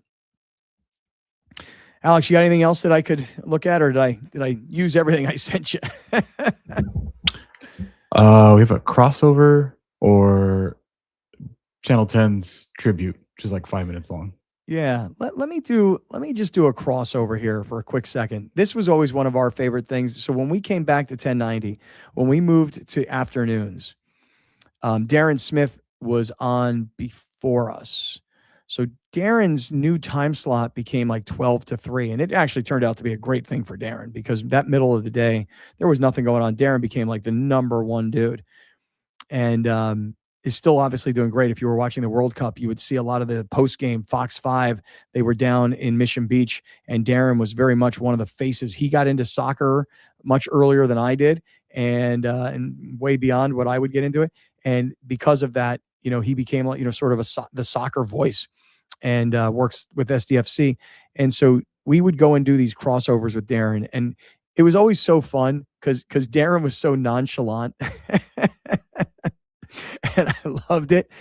Alex, you got anything else that I could look at, or did I use everything I sent you? We have a crossover or Channel 10's tribute, which is like 5 minutes long. Yeah, let me just do a crossover here for a quick second. This was always one of our favorite things. So when we came back to 1090, when we moved to afternoons, Darren Smith was on before us. So Darren's new time slot became like 12 to 3. And it actually turned out to be a great thing for Darren, because that middle of the day, there was nothing going on. Darren became like the number one dude. And is still obviously doing great. If you were watching the World Cup, you would see a lot of the post-game Fox 5. They were down in Mission Beach, and Darren was very much one of the faces. He got into soccer much earlier than I did, and way beyond what I would get into it. And because of that, he became, sort of the soccer voice, and works with SDFC. And so we would go and do these crossovers with Darren, and it was always so fun because Darren was so nonchalant. And I loved it.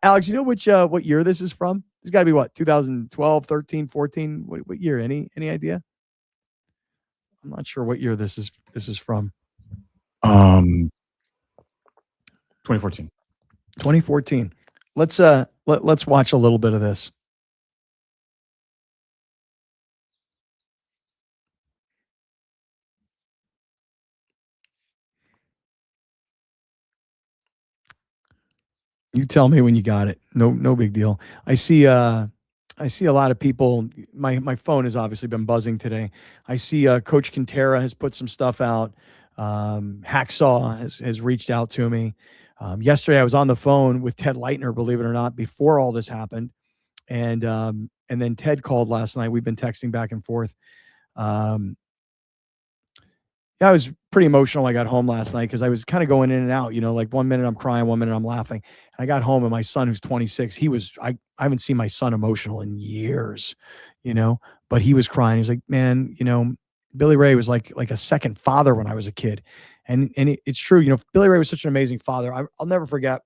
Alex, you know what year this is from? It's got to be what, 2012, 13, 14? What year? Any idea? I'm not sure what year this is from. 2014. 2014. Let's watch a little bit of this. You tell me when you got it. No big deal. I see a lot of people. My phone has obviously been buzzing today. I see Coach Quintera has put some stuff out. Hacksaw has reached out to me. Yesterday I was on the phone with Ted Leitner, believe it or not, before all this happened. And then Ted called last night. We've been texting back and forth. I was pretty emotional when I got home last night, because I was kind of going in and out, like 1 minute I'm crying, 1 minute I'm laughing. And I got home, and my son, who's 26, I haven't seen my son emotional in years, but he was crying. He was like, man, Billy Ray was like a second father when I was a kid. And it's true. Billy Ray was such an amazing father. I'll never forget.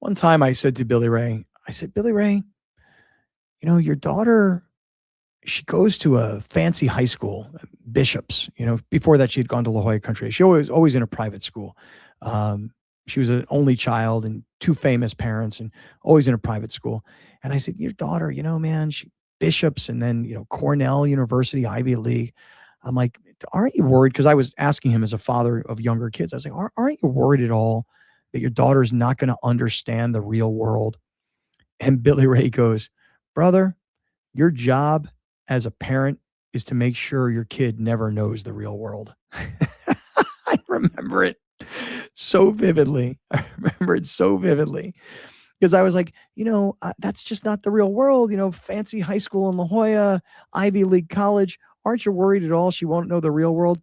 One time I said to Billy Ray, Billy Ray, your daughter, she goes to a fancy high school, Bishop's. Before that, she had gone to La Jolla Country. She was always in a private school. She was an only child and two famous parents, and always in a private school. And I said, your daughter, man, Bishop's, and then, Cornell University, Ivy League. I'm like, aren't you worried? Because I was asking him as a father of younger kids. I was like, aren't you worried at all that your daughter's not going to understand the real world? And Billy Ray goes, brother, your job as a parent is to make sure your kid never knows the real world. I remember it so vividly. Because I was like, that's just not the real world. Fancy high school in La Jolla, Ivy League college. Aren't you worried at all she won't know the real world?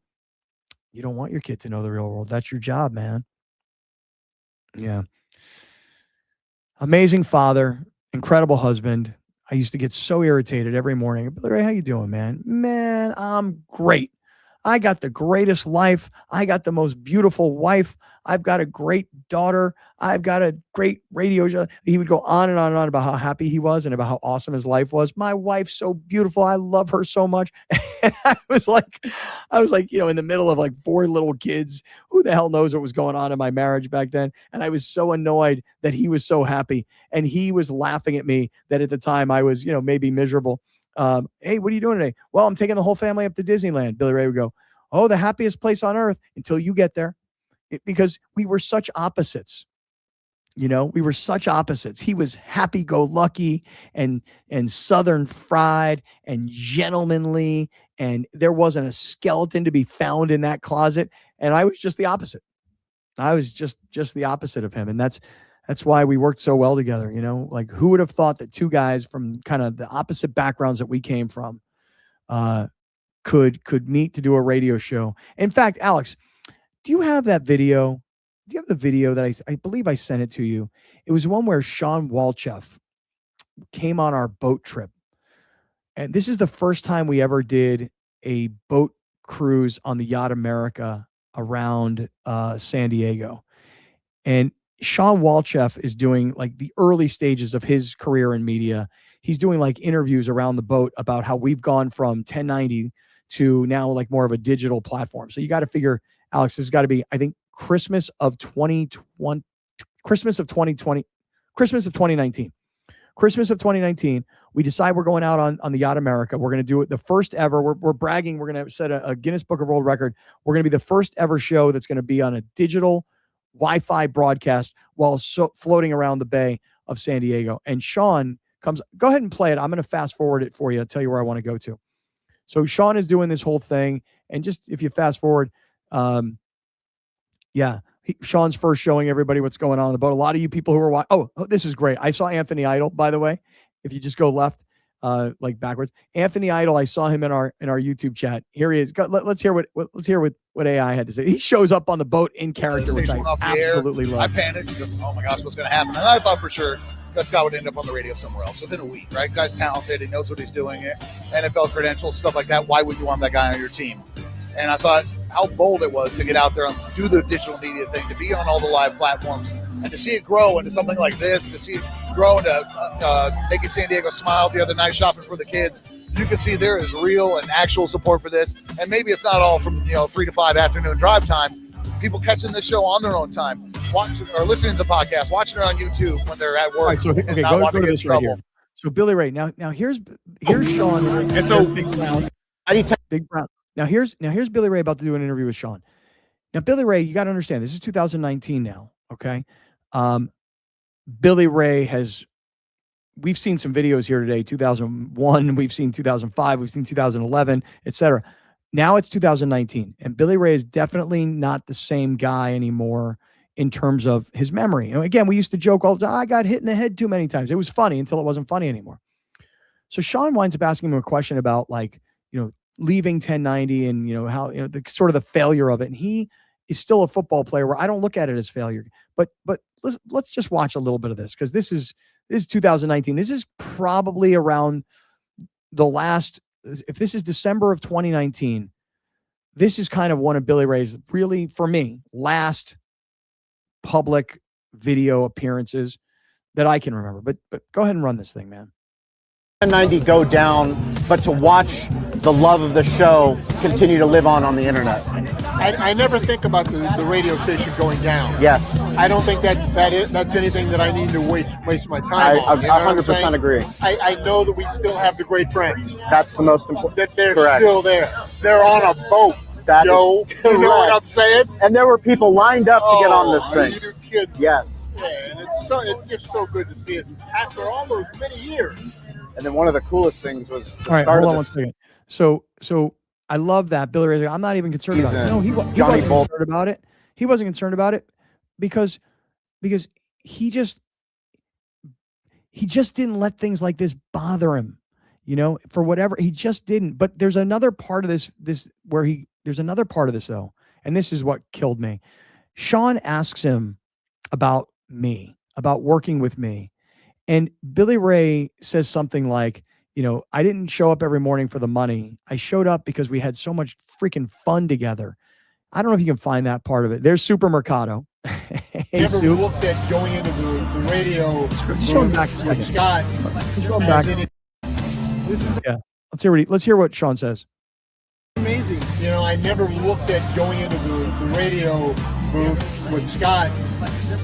You don't want your kid to know the real world. That's your job, man. Yeah. Amazing father, incredible husband. I used to get so irritated every morning. Billy Ray, how you doing, man? Man, I'm great. I got the greatest life. I got the most beautiful wife. I've got a great daughter. I've got a great radio show. He would go on and on and on about how happy he was and about how awesome his life was. My wife's so beautiful. I love her so much. And I was like, in the middle of like 4 little kids. Who the hell knows what was going on in my marriage back then? And I was so annoyed that he was so happy. And he was laughing at me that at the time I was, maybe miserable. Hey, what are you doing today? Well, I'm taking the whole family up to Disneyland. Billy Ray would go, oh, the happiest place on earth until you get there. Because we were such opposites. We were such opposites. He was happy-go-lucky and Southern fried and gentlemanly, and there wasn't a skeleton to be found in that closet. And I was just the opposite. I was just the opposite of him, and that's why we worked so well together. Like who would have thought that two guys from kind of the opposite backgrounds that we came from could meet to do a radio show. In fact, Alex, do you have that video? Do you have the video that I believe I sent it to you? It was one where Sean Walchef came on our boat trip. And this is the first time we ever did a boat cruise on the Yacht America around San Diego. And Sean Walchef is doing like the early stages of his career in media. He's doing like interviews around the boat about how we've gone from 1090 to now like more of a digital platform. So you got to figure, Alex, this has got to be, I think, Christmas of 2019. Christmas of 2019. We decide we're going out on the Yacht America. We're going to do it the first ever. We're bragging. We're going to set a Guinness Book of World Record. We're going to be the first ever show that's going to be on a digital Wi-Fi broadcast while floating around the bay of San Diego. And Sean comes, go ahead and play it. I'm going to fast forward it for you. I'll tell you where I want to go to. So Sean is doing this whole thing. And just if you fast forward, Sean's first showing everybody what's going on the boat. A lot of you people who are watching. Oh, this is great. I saw Anthony Idol, by the way. If you just go left, like backwards, Anthony Idol. I saw him in our YouTube chat. Here he is. Let's hear what AI had to say. He shows up on the boat in character, which I absolutely love. I panicked because, oh my gosh, what's going to happen? And I thought for sure that Scott would end up on the radio somewhere else within a week, right? Guy's talented. He knows what he's doing. NFL credentials, stuff like that. Why would you want that guy on your team? And I thought how bold it was to get out there and do the digital media thing, to be on all the live platforms, and to see it grow into something like this, to see it grow into making San Diego smile the other night, shopping for the kids. You can see there is real and actual support for this. And maybe it's not all from 3 to 5 afternoon drive time. People catching this show on their own time, watching or listening to the podcast, watching it on YouTube when they're at work. All right, so okay, go to this right here. So Billy Ray. Now here's Sean. And so Big Brown. Big Brown. Now here's Billy Ray about to do an interview with Sean. Now, Billy Ray, you got to understand, this is 2019 now, okay? Billy Ray we've seen some videos here today, 2001, we've seen 2005, we've seen 2011, etc. Now it's 2019, and Billy Ray is definitely not the same guy anymore in terms of his memory. And again, we used to joke all the time, I got hit in the head too many times. It was funny until it wasn't funny anymore. So Sean winds up asking him a question about leaving 1090 and how the sort of the failure of it. And he is still a football player where I don't look at it as failure. But let's just watch a little bit of this, because this is 2019. This is probably around the last, if this is December of 2019, this is kind of one of Billy Ray's really, for me, last public video appearances that I can remember. But go ahead and run this thing, man. 1090 go down, but to watch the love of the show continue to live on the internet. I never think about the radio station going down. Yes. I don't think that's anything that I need to waste my time on. I 100% agree. I know that we still have the great friends. That's the most important. That they're correct. Still there. They're on a boat. That Joe, is you know what I'm saying? And there were people lined up to get on this thing. Are you kidding? Yes. Yeah, and it's just so good to see it after all those many years. And then one of the coolest things was the all right, start hold of on this. 1 second. So I love that Billy Ray. I'm not even concerned about it. No, he wasn't concerned about it. He wasn't concerned about it because he just didn't let things like this bother him, for whatever. He just didn't. But there's another part of this there's another part of this though, and this is what killed me. Sean asks him about me, about working with me, and Billy Ray says something like, I didn't show up every morning for the money. I showed up because we had so much freaking fun together. I don't know if you can find that part of it. There's Supermercado. Hey, never looked at going into the radio. Show him back a second. Scott. Show him back. Let's hear what Sean says. Amazing. I never looked at going into the radio booth with Scott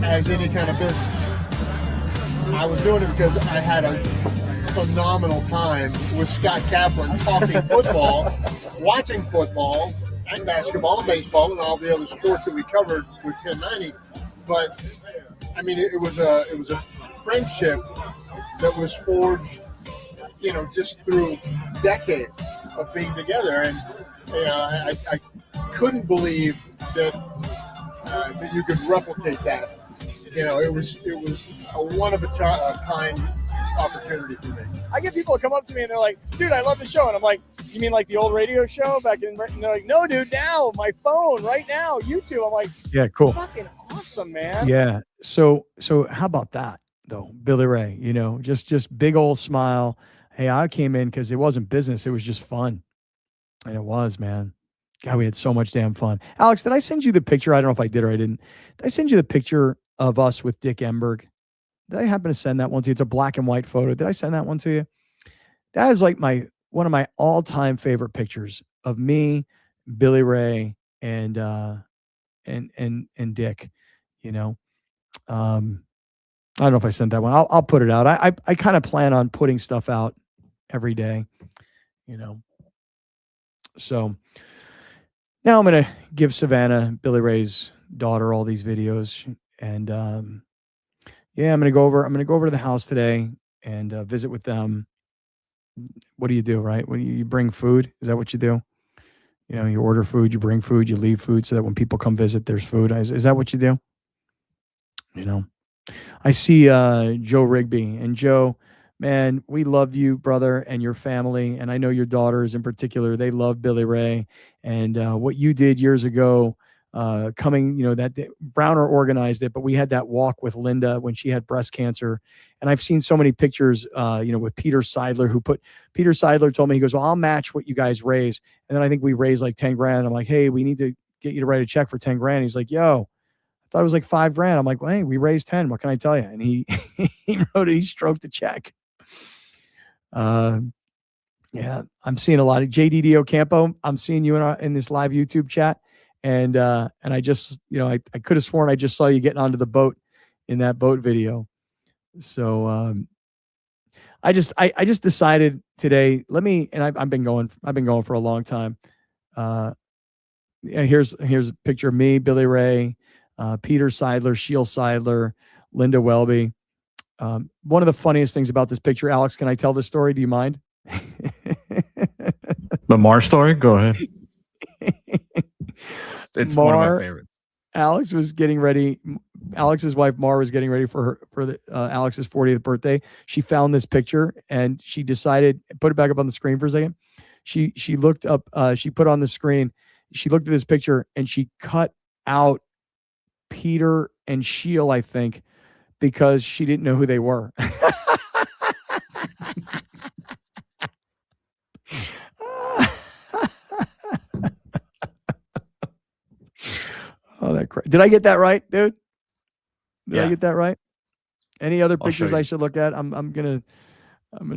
as any kind of business. I was doing it because I had a phenomenal time with Scott Kaplan talking football, watching football and basketball and baseball and all the other sports that we covered with 1090. But I mean, it was a friendship that was forged, just through decades of being together. And I couldn't believe that that you can replicate that. It was a one of a kind opportunity for me. I get people come up to me and they're like, dude, I love the show. And I'm like, you mean like the old radio show back in? And they're like, no, dude, now, my phone, right now, YouTube. I'm like, Yeah, cool. fucking awesome, man. Yeah. So how about that though, Billy Ray? Just big old smile. Hey, I came in because it wasn't business; it was just fun, and it was, man. God, we had so much damn fun. Alex, did I send you the picture? I don't know if I did or I didn't. Did I send you the picture of us with Dick Enberg? Did I happen to send that one to you? It's a black and white photo. Did I send that one to you? That is like one of my all-time favorite pictures of me, Billy Ray, and Dick. I don't know if I sent that one. I'll put it out. I kind of plan on putting stuff out every day. So now I'm gonna give Savannah, Billy Ray's daughter, all these videos, and yeah, I'm gonna go over to the house today and visit with them. What do you do, right? When you bring food, is that what you do? You order food, you bring food, you leave food, so that when people come visit, there's food. Is that what you do? I see Joe Rigby, and Joe, man, we love you, brother, and your family, and I know your daughters in particular. They love Billy Ray, and what you did years ago, coming, that day, Browner organized it, but we had that walk with Linda when she had breast cancer, and I've seen so many pictures, with Peter Seidler, Peter Seidler told me, he goes, well, I'll match what you guys raise, and then I think we raised like 10 grand. I'm like, hey, we need to get you to write a check for 10 grand. He's like, yo, I thought it was like 5 grand. I'm like, well, hey, we raised 10. What can I tell you? And he he stroked the check. Yeah, I'm seeing a lot of JDD Ocampo. I'm seeing you in this live YouTube chat, and I just, I could have sworn I just saw you getting onto the boat in that boat video. So I just decided today. I've been going for a long time. Here's a picture of me, Billy Ray, Peter Seidler, Sheil Seidler, Linda Welby. One of the funniest things about this picture, Alex, can I tell this story? Do you mind? The Mar story? Go ahead. It's one of my favorites. Alex was getting ready. Alex's wife, Mar, was getting ready for Alex's 40th birthday. She found this picture and she decided, put it back up on the screen for a second. She looked up, she put on the screen, she looked at this picture and she cut out Peter and Sheil, I think, because she didn't know who they were. Oh, did I get that right, dude? Did I get that right? Any other pictures I should look at? I'm gonna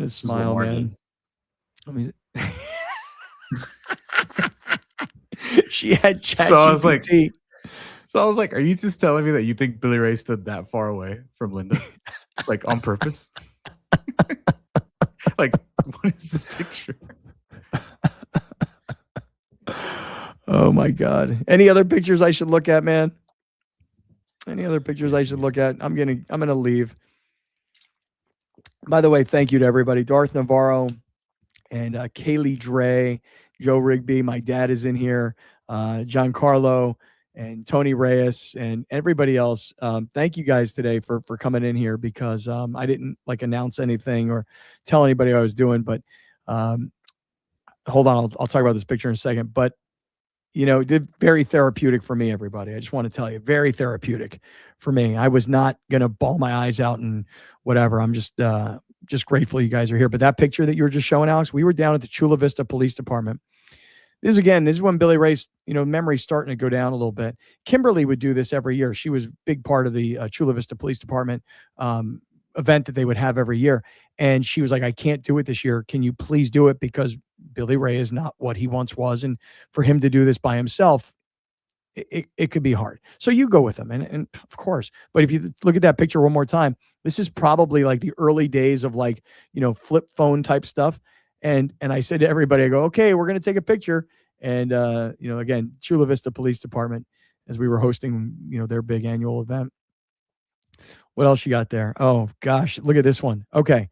smile, man. Let me. She had ChatGPT. So I was like, are you just telling me that you think Billy Ray stood that far away from Linda? Like on purpose? Like, what is this picture? Oh my God. Any other pictures I should look at, man? Any other pictures I should look at? I'm gonna leave. By the way, thank you to everybody. Darth Navarro and Kaylee Dre, Joe Rigby. My dad is in here. Giancarlo and Tony Reyes and everybody else. Thank you guys today for coming in here, because I didn't announce anything or tell anybody what I was doing. But hold on, I'll talk about this picture in a second. But it did very therapeutic for me, everybody. I just want to tell you, very therapeutic for me. I was not going to bawl my eyes out and whatever. I'm just grateful you guys are here. But that picture that you were just showing, Alex, we were down at the Chula Vista Police Department. This is when Billy Ray's, memory's starting to go down a little bit. Kimberly would do this every year. She was a big part of the Chula Vista Police Department event that they would have every year. And she was like, I can't do it this year. Can you please do it? Because Billy Ray is not what he once was. And for him to do this by himself, it could be hard. So you go with him. And of course, but if you look at that picture one more time, this is probably like the early days of flip phone type stuff. And I said to everybody, I go, okay, we're going to take a picture. And, again, Chula Vista Police Department, as we were hosting, their big annual event. What else you got there? Oh, gosh, look at this one. Okay.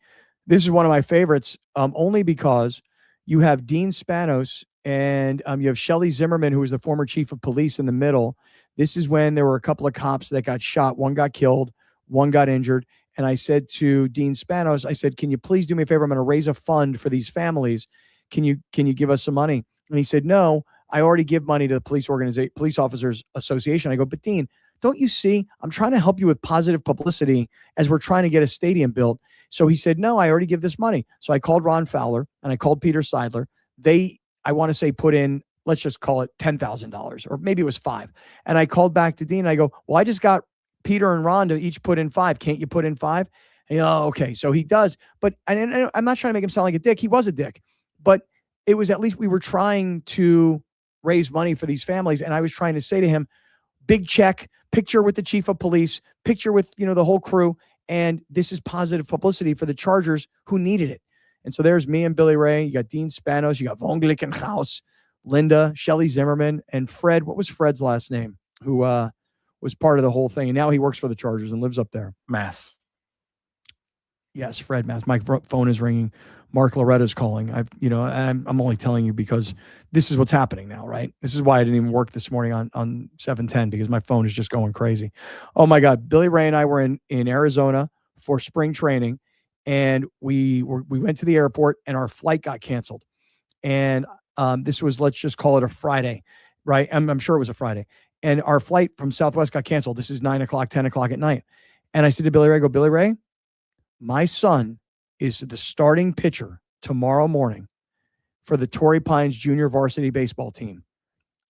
This is one of my favorites, only because you have Dean Spanos and you have Shelley Zimmerman, who was the former chief of police, in the middle. This is when there were a couple of cops that got shot. One got killed, one got injured. And I said to Dean Spanos, I said, can you please do me a favor? I'm going to raise a fund for these families. Can you give us some money? And he said, no, I already give money to the police officers association. I go, but Dean, don't you see, I'm trying to help you with positive publicity as we're trying to get a stadium built. So he said, no, I already give this money. So I called Ron Fowler and I called Peter Seidler. I want to say, put in, let's just call it $10,000, or maybe it was $5,000. And I called back to Dean and I go, well, I just got Peter and Ron to each put in $5,000. Can't you put in $5,000? And, okay. So he does, but and I'm not trying to make him sound like a dick. He was a dick, but it was, at least we were trying to raise money for these families. And I was trying to say to him, big check, picture with the chief of police, picture with, the whole crew. And this is positive publicity for the Chargers who needed it. And so there's me and Billy Ray. You got Dean Spanos. You got Von Glickenhaus, Linda, Shelley Zimmerman, and Fred. What was Fred's last name? Who was part of the whole thing. And now he works for the Chargers and lives up there. Mass. Yes, Fred Mass. My phone is ringing. Mark Loretta's calling. I'm only telling you because this is what's happening now, right? This is why I didn't even work this morning on 710, because my phone is just going crazy. Oh my God. Billy Ray and I were in Arizona for spring training, and we went to the airport and our flight got canceled. And this was, let's just call it a Friday, right? I'm sure it was a Friday. And our flight from Southwest got canceled. This is 9 o'clock, 10 o'clock at night. And I said to Billy Ray, Billy Ray, my son is the starting pitcher tomorrow morning for the Torrey Pines Junior Varsity Baseball team.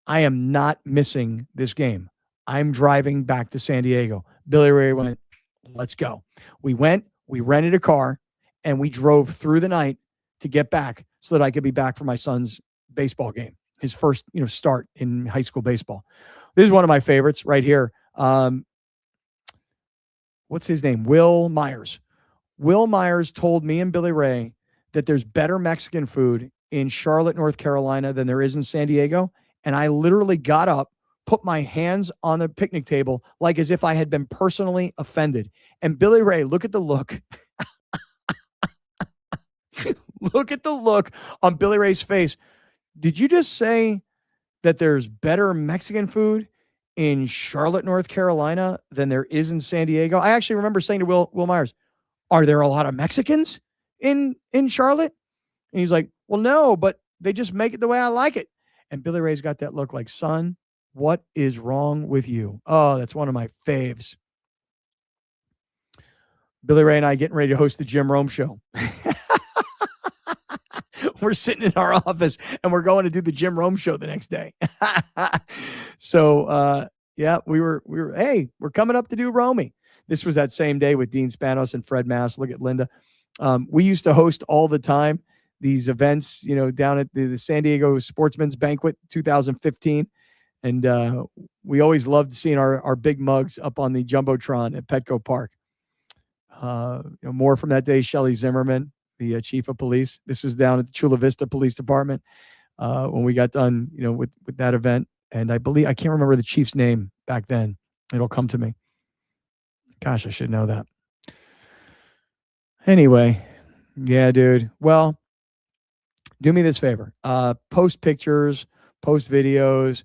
I am not missing this game. I'm driving back to San Diego. Billy Ray went, let's go. We went, we rented a car, and we drove through the night to get back so that I could be back for my son's baseball game, his first, start in high school baseball. This is one of my favorites right here. What's his name? Will Myers. Will Myers told me and Billy Ray that there's better Mexican food in Charlotte, North Carolina than there is in San Diego. And I literally got up, put my hands on the picnic table, like as if I had been personally offended. And Billy Ray, look at the look. Look at the look on Billy Ray's face. Did you just say that there's better Mexican food in Charlotte, North Carolina than there is in San Diego? I actually remember saying to Will Myers, are there a lot of Mexicans in Charlotte? And he's like, well, no, but they just make it the way I like it. And Billy Ray's got that look like, son, what is wrong with you? Oh, that's one of my faves. Billy Ray and I getting ready to host the Jim Rome show. We're sitting in our office and we're going to do the Jim Rome show the next day. So, yeah, we were, hey, we're coming up to do Romey. This was that same day with Dean Spanos and Fred Mass. Look at Linda. We used to host all the time these events, down at the San Diego Sportsman's Banquet 2015. And we always loved seeing our big mugs up on the Jumbotron at Petco Park. More from that day, Shelley Zimmerman, the chief of police. This was down at the Chula Vista Police Department when we got done, with that event. And I can't remember the chief's name back then. It'll come to me. Gosh, I should know that. Anyway, yeah, dude. Well, do me this favor. Post pictures, post videos.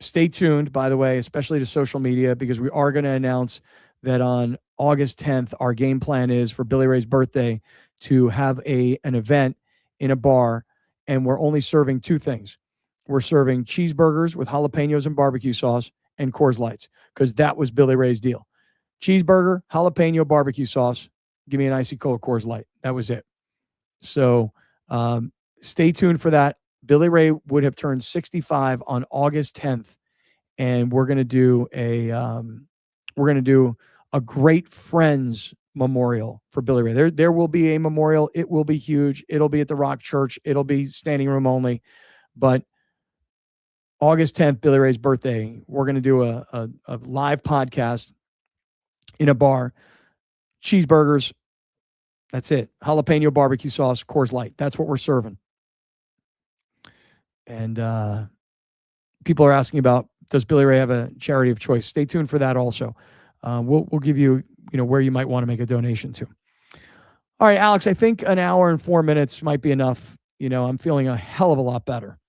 Stay tuned, by the way, especially to social media, because we are going to announce that on August 10th, our game plan is for Billy Ray's birthday to have an event in a bar, and we're only serving two things. We're serving cheeseburgers with jalapenos and barbecue sauce and Coors Lights, because that was Billy Ray's deal. Cheeseburger, jalapeno, barbecue sauce. Give me an icy cold Coors Light. That was it. So stay tuned for that. Billy Ray would have turned 65 on August 10th, and we're going to do a great friends memorial for Billy Ray. There will be a memorial. It will be huge. It'll be at the Rock Church. It'll be standing room only. But August 10th, Billy Ray's birthday, we're going to do a live podcast in a bar. Cheeseburgers. That's it. Jalapeno, barbecue sauce, Coors Light. That's what we're serving. And people are asking about, does Billy Ray have a charity of choice? Stay tuned for that also. We'll give you, where you might want to make a donation to. All right, Alex, I think an hour and 4 minutes might be enough. I'm feeling a hell of a lot better.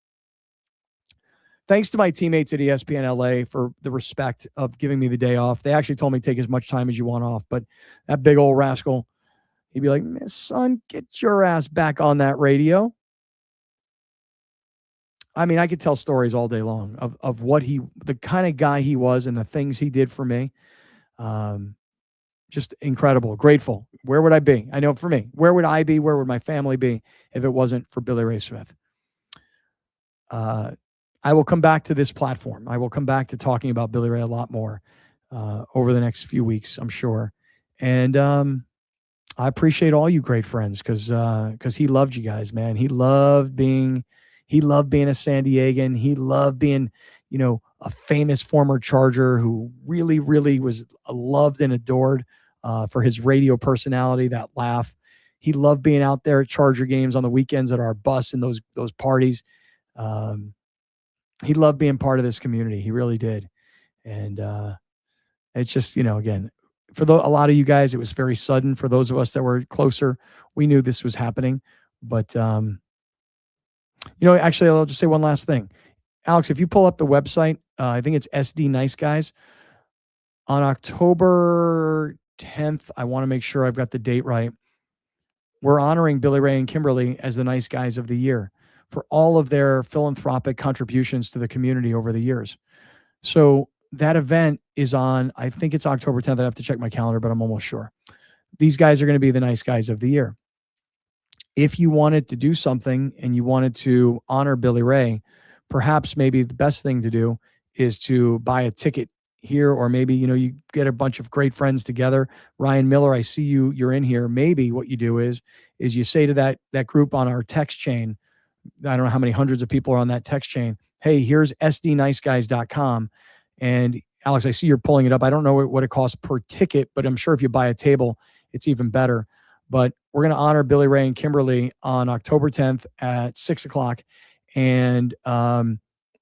thanks to my teammates at ESPN LA for the respect of giving me the day off. They actually told me take as much time as you want off, but that big old rascal, he'd be like, son, get your ass back on that radio. I mean, I could tell stories all day long of what the kind of guy he was and the things he did for me. Just incredible, grateful. Where would I be? I know for me, where would I be? Where would my family be if it wasn't for Billy Ray Smith? I will come back to this platform. I will come back to talking about Billy Ray a lot more over the next few weeks, I'm sure. And I appreciate all you great friends because he loved you guys, man. He loved being a San Diegan. He loved being, a famous former Charger who really, really was loved and adored for his radio personality, that laugh. He loved being out there at Charger games on the weekends at our bus and those parties. He loved being part of this community. He really did. And it's just, again, for a lot of you guys, it was very sudden. For those of us that were closer, we knew this was happening. But, actually, I'll just say one last thing. Alex, if you pull up the website, I think it's SD Nice Guys. On October 10th, I want to make sure I've got the date right. We're honoring Billy Ray and Kimberly as the Nice Guys of the Year for all of their philanthropic contributions to the community over the years. So that event is on, I think it's October 10th. I have to check my calendar, but I'm almost sure. These guys are going to be the Nice Guys of the Year. If you wanted to do something and you wanted to honor Billy Ray, perhaps maybe the best thing to do is to buy a ticket here, or maybe, you get a bunch of great friends together. Ryan Miller, I see you're in here. Maybe what you do is you say to that group on our text chain, I don't know how many hundreds of people are on that text chain. Hey, here's sdniceguys.com. And Alex, I see you're pulling it up. I don't know what it costs per ticket, but I'm sure if you buy a table, it's even better. But we're going to honor Billy Ray and Kimberly on October 10th at 6:00. And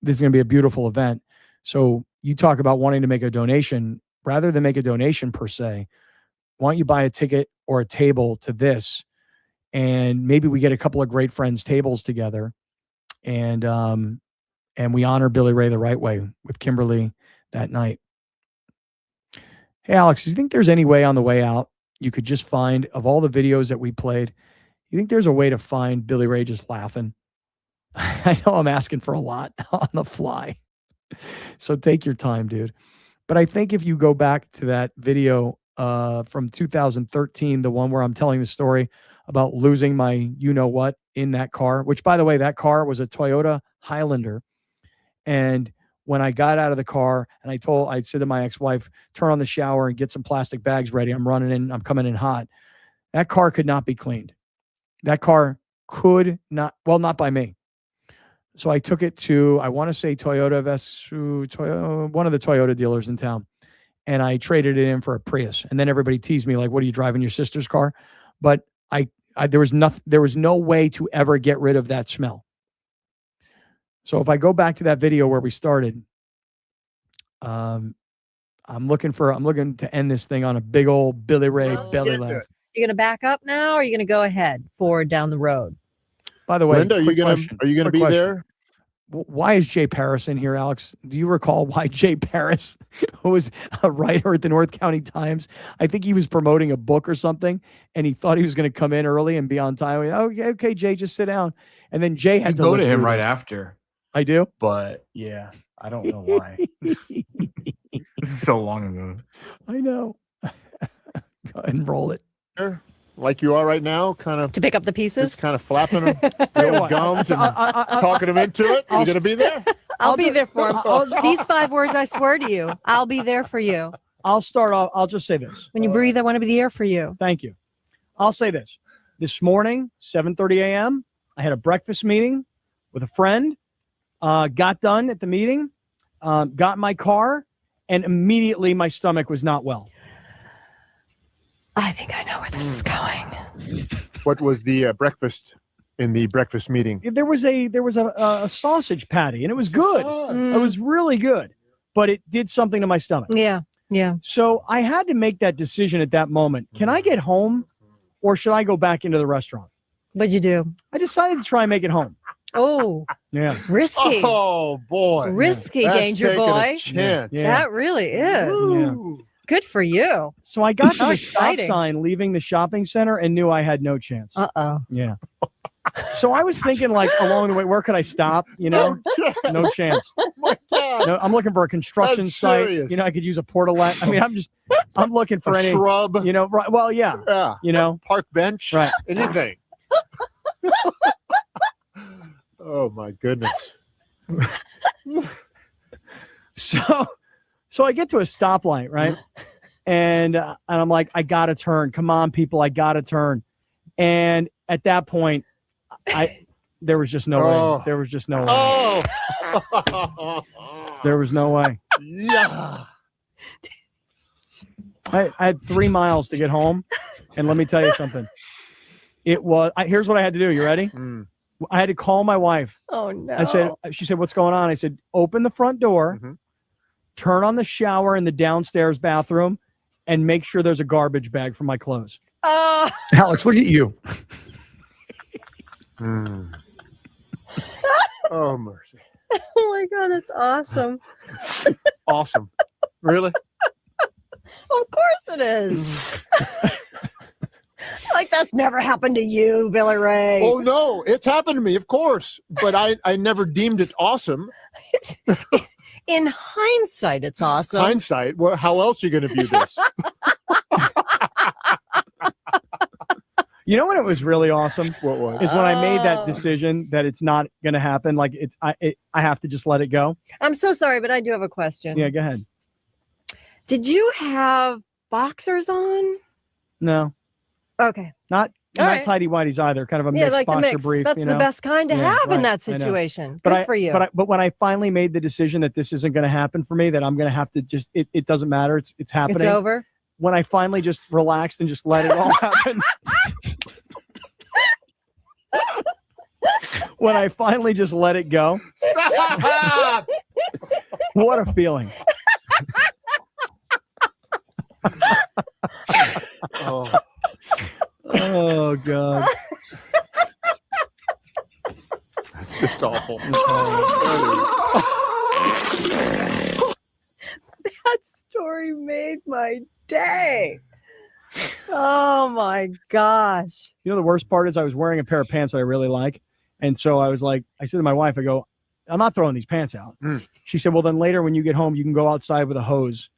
this is going to be a beautiful event. So you talk about wanting to make a donation. Rather than make a donation per se, why don't you buy a ticket or a table to this? And maybe we get a couple of great friends' tables together, and we honor Billy Ray the right way with Kimberly that night. Hey, Alex, do you think there's any way on the way out you could just find, of all the videos that we played, you think there's a way to find Billy Ray just laughing? I know I'm asking for a lot on the fly, so take your time, dude. But I think if you go back to that video from 2013, the one where I'm telling the story about losing my you-know-what in that car, which, by the way, that car was a Toyota Highlander. And when I got out of the car and I said to my ex-wife, turn on the shower and get some plastic bags ready. I'm coming in hot. That car could not be cleaned. That car could not, well, not by me. So I took it to, I want to say Toyota, one of the Toyota dealers in town. And I traded it in for a Prius. And then everybody teased me like, what are you driving, your sister's car? But there was no way to ever get rid of that smell. So if I go back to that video where we started, I'm looking to end this thing on a big old Billy Ray belly laugh. You're going to back up now, or are you going to go ahead forward down the road? By the way, Linda, are you going to be there? Why is Jay Paris in here, Alex? Do you recall why Jay Paris, who was a writer at the North County Times, I think he was promoting a book or something, and he thought he was going to come in early and be on time. Okay, Jay, just sit down. And then Jay had to go to him right after. I do? But yeah, I don't know why. This is so long ago. I know. Go ahead and roll it. Like you are right now, kind of to pick up the pieces, just kind of flapping the old gums and talking them into it. Are you going to be there? I'll be there for him. These 5 words, I swear to you, I'll be there for you. I'll start off. I'll just say this. When you breathe, I want to be there for you. Thank you. I'll say this. This morning, 7:30 a.m., I had a breakfast meeting with a friend. Got done at the meeting, got in my car, and immediately my stomach was not well. I think I know where this is going. What was the breakfast in the breakfast meeting? There was a sausage patty, and it was good. It was really good, but it did something to my stomach. Yeah. So I had to make that decision at that moment. Can I get home, or should I go back into the restaurant? What'd you do? I decided to try and make it home. Oh, Yeah. risky. Oh boy, Risky, That's Danger taking a Boy. chance. Yeah. That really is. Ooh. Good for you. So I got to How the stop exciting. sign leaving the shopping center and knew I had no chance. Uh-oh. Yeah. So I was thinking, like, along the way, where could I stop? You know, no chance. Oh my God. No, I'm looking for a construction That's site. serious. You know, I could use a portalet. I mean, I'm looking for A any shrub. You know, right? Well, yeah. Yeah. You know, Park bench. right? Anything. Oh my goodness. So I get to a stoplight, right? And I'm like, I gotta turn. Come on, people, I gotta turn. And at that point, there was just no way. There was just no way. Oh. There was no way. Yeah. I had 3 miles to get home, and let me tell you something. It was. Here's what I had to do. You ready? I had to call my wife. Oh no. She said, "What's going on?" I said, "Open the front door, turn on the shower in the downstairs bathroom, and make sure there's a garbage bag for my clothes." Oh. Alex, look at you. Oh mercy. Oh my God, that's awesome. Awesome. Really? Of course it is. Like that's never happened to you, Billy Ray. Oh no, it's happened to me, of course, but I never deemed it awesome. In hindsight, it's awesome. Hindsight. Well, how else are you going to view this? You know when it was really awesome? What was? Is when I made that decision that it's not going to happen. Like I have to just let it go. I'm so sorry, but I do have a question. Yeah, go ahead. Did you have boxers on? No, Okay. not All not right. tidy whities either. Kind of a Yeah, mixed like the boxer mix. brief. That's you the know? best kind to Yeah, have in right, that I know. situation. But Good for you. But when I finally made the decision that this isn't going to happen for me, that I'm going to have to just it doesn't matter. It's happening. It's over. When I finally just relaxed and just let it all happen. When I finally just let it go. What a feeling. Oh God. That's just awful. That story made my day. Oh my gosh. You know, the worst part is I was wearing a pair of pants that I really like. And so I was like, I said to my wife, I go, I'm not throwing these pants out. She said, well, then later when you get home, you can go outside with a hose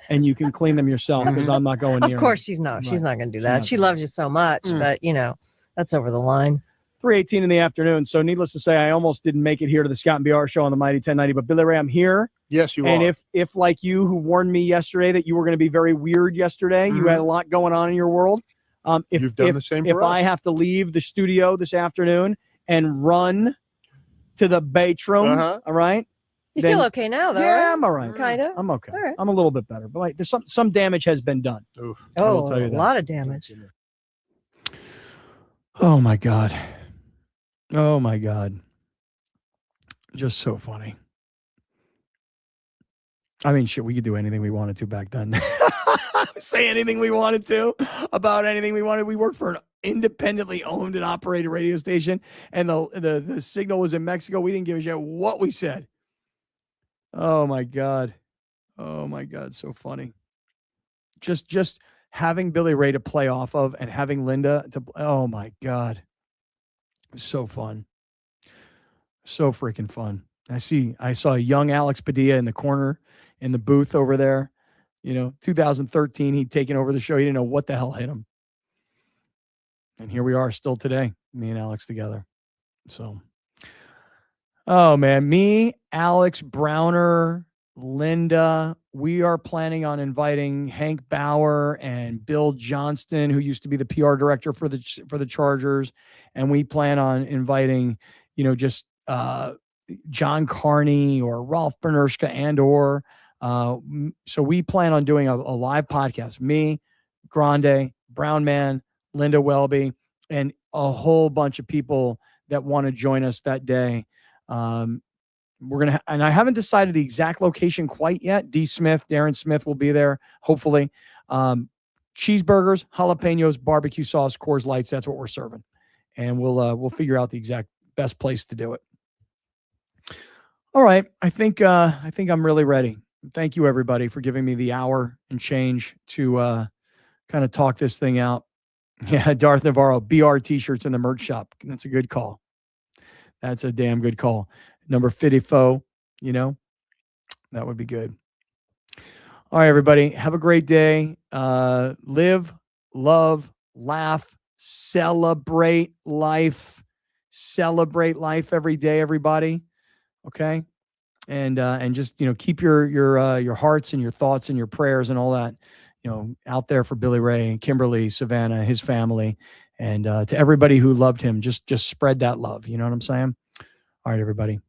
and you can clean them yourself because I'm not going near Of course them. she's not. Right. She's not going to do that. not She loves you so much, but you know, that's over the line. 3:18 in the afternoon. So needless to say, I almost didn't make it here to the Scott and BR show on the Mighty 1090. But Billy Ray, I'm here. Yes, you and are. if like you, who warned me yesterday that you were going to be very weird yesterday, you had a lot going on in your world. If You've done the same if for I us. have to leave the studio this afternoon and run to the bedroom, all right? You then- feel okay now, though, Yeah, right? I'm all right. Kind of. I'm okay. All right. I'm a little bit better, but like, there's some damage has been done. I will Oh, tell you a that. lot of damage. Oh my God. Oh my God. Just so funny. I mean, shit, we could do anything we wanted to back then. Say anything we wanted to about anything we wanted. We worked for an independently owned and operated radio station, and the signal was in Mexico. We didn't give a shit what we said. Oh my God. Oh my God. So funny. Just having Billy Ray to play off of and having Linda to, oh my God. It was so fun. So freaking fun. I saw a young Alex Padilla in the corner in the booth over there. You know, 2013, he'd taken over the show. He didn't know what the hell hit him. And here we are still today, me and Alex together. So, oh man, me, Alex, Browner, Linda, we are planning on inviting Hank Bauer and Bill Johnston, who used to be the PR director for the Chargers. And we plan on inviting, you know, just John Carney or Ralph Bernershka so we plan on doing a live podcast, me, Grande, Brown Man, Linda Welby, and a whole bunch of people that want to join us that day. We're going to, and I haven't decided the exact location quite yet. Darren Smith will be there, hopefully. Cheeseburgers, jalapenos, barbecue sauce, Coors Lights. That's what we're serving. And we'll figure out the exact best place to do it. All right. I think I'm really ready. Thank you, everybody, for giving me the hour and change to kind of talk this thing out. Yeah, Darth Navarro, BR t-shirts in the merch shop. That's a good call. That's a damn good call. Number 54, that would be good. All right, everybody. Have a great day. Live, love, laugh, celebrate life. Celebrate life every day, everybody. Okay. And just, keep your hearts and your thoughts and your prayers and all that, out there for Billy Ray and Kimberly, Savannah, his family, and to everybody who loved him. Just spread that love. You know what I'm saying? All right, everybody.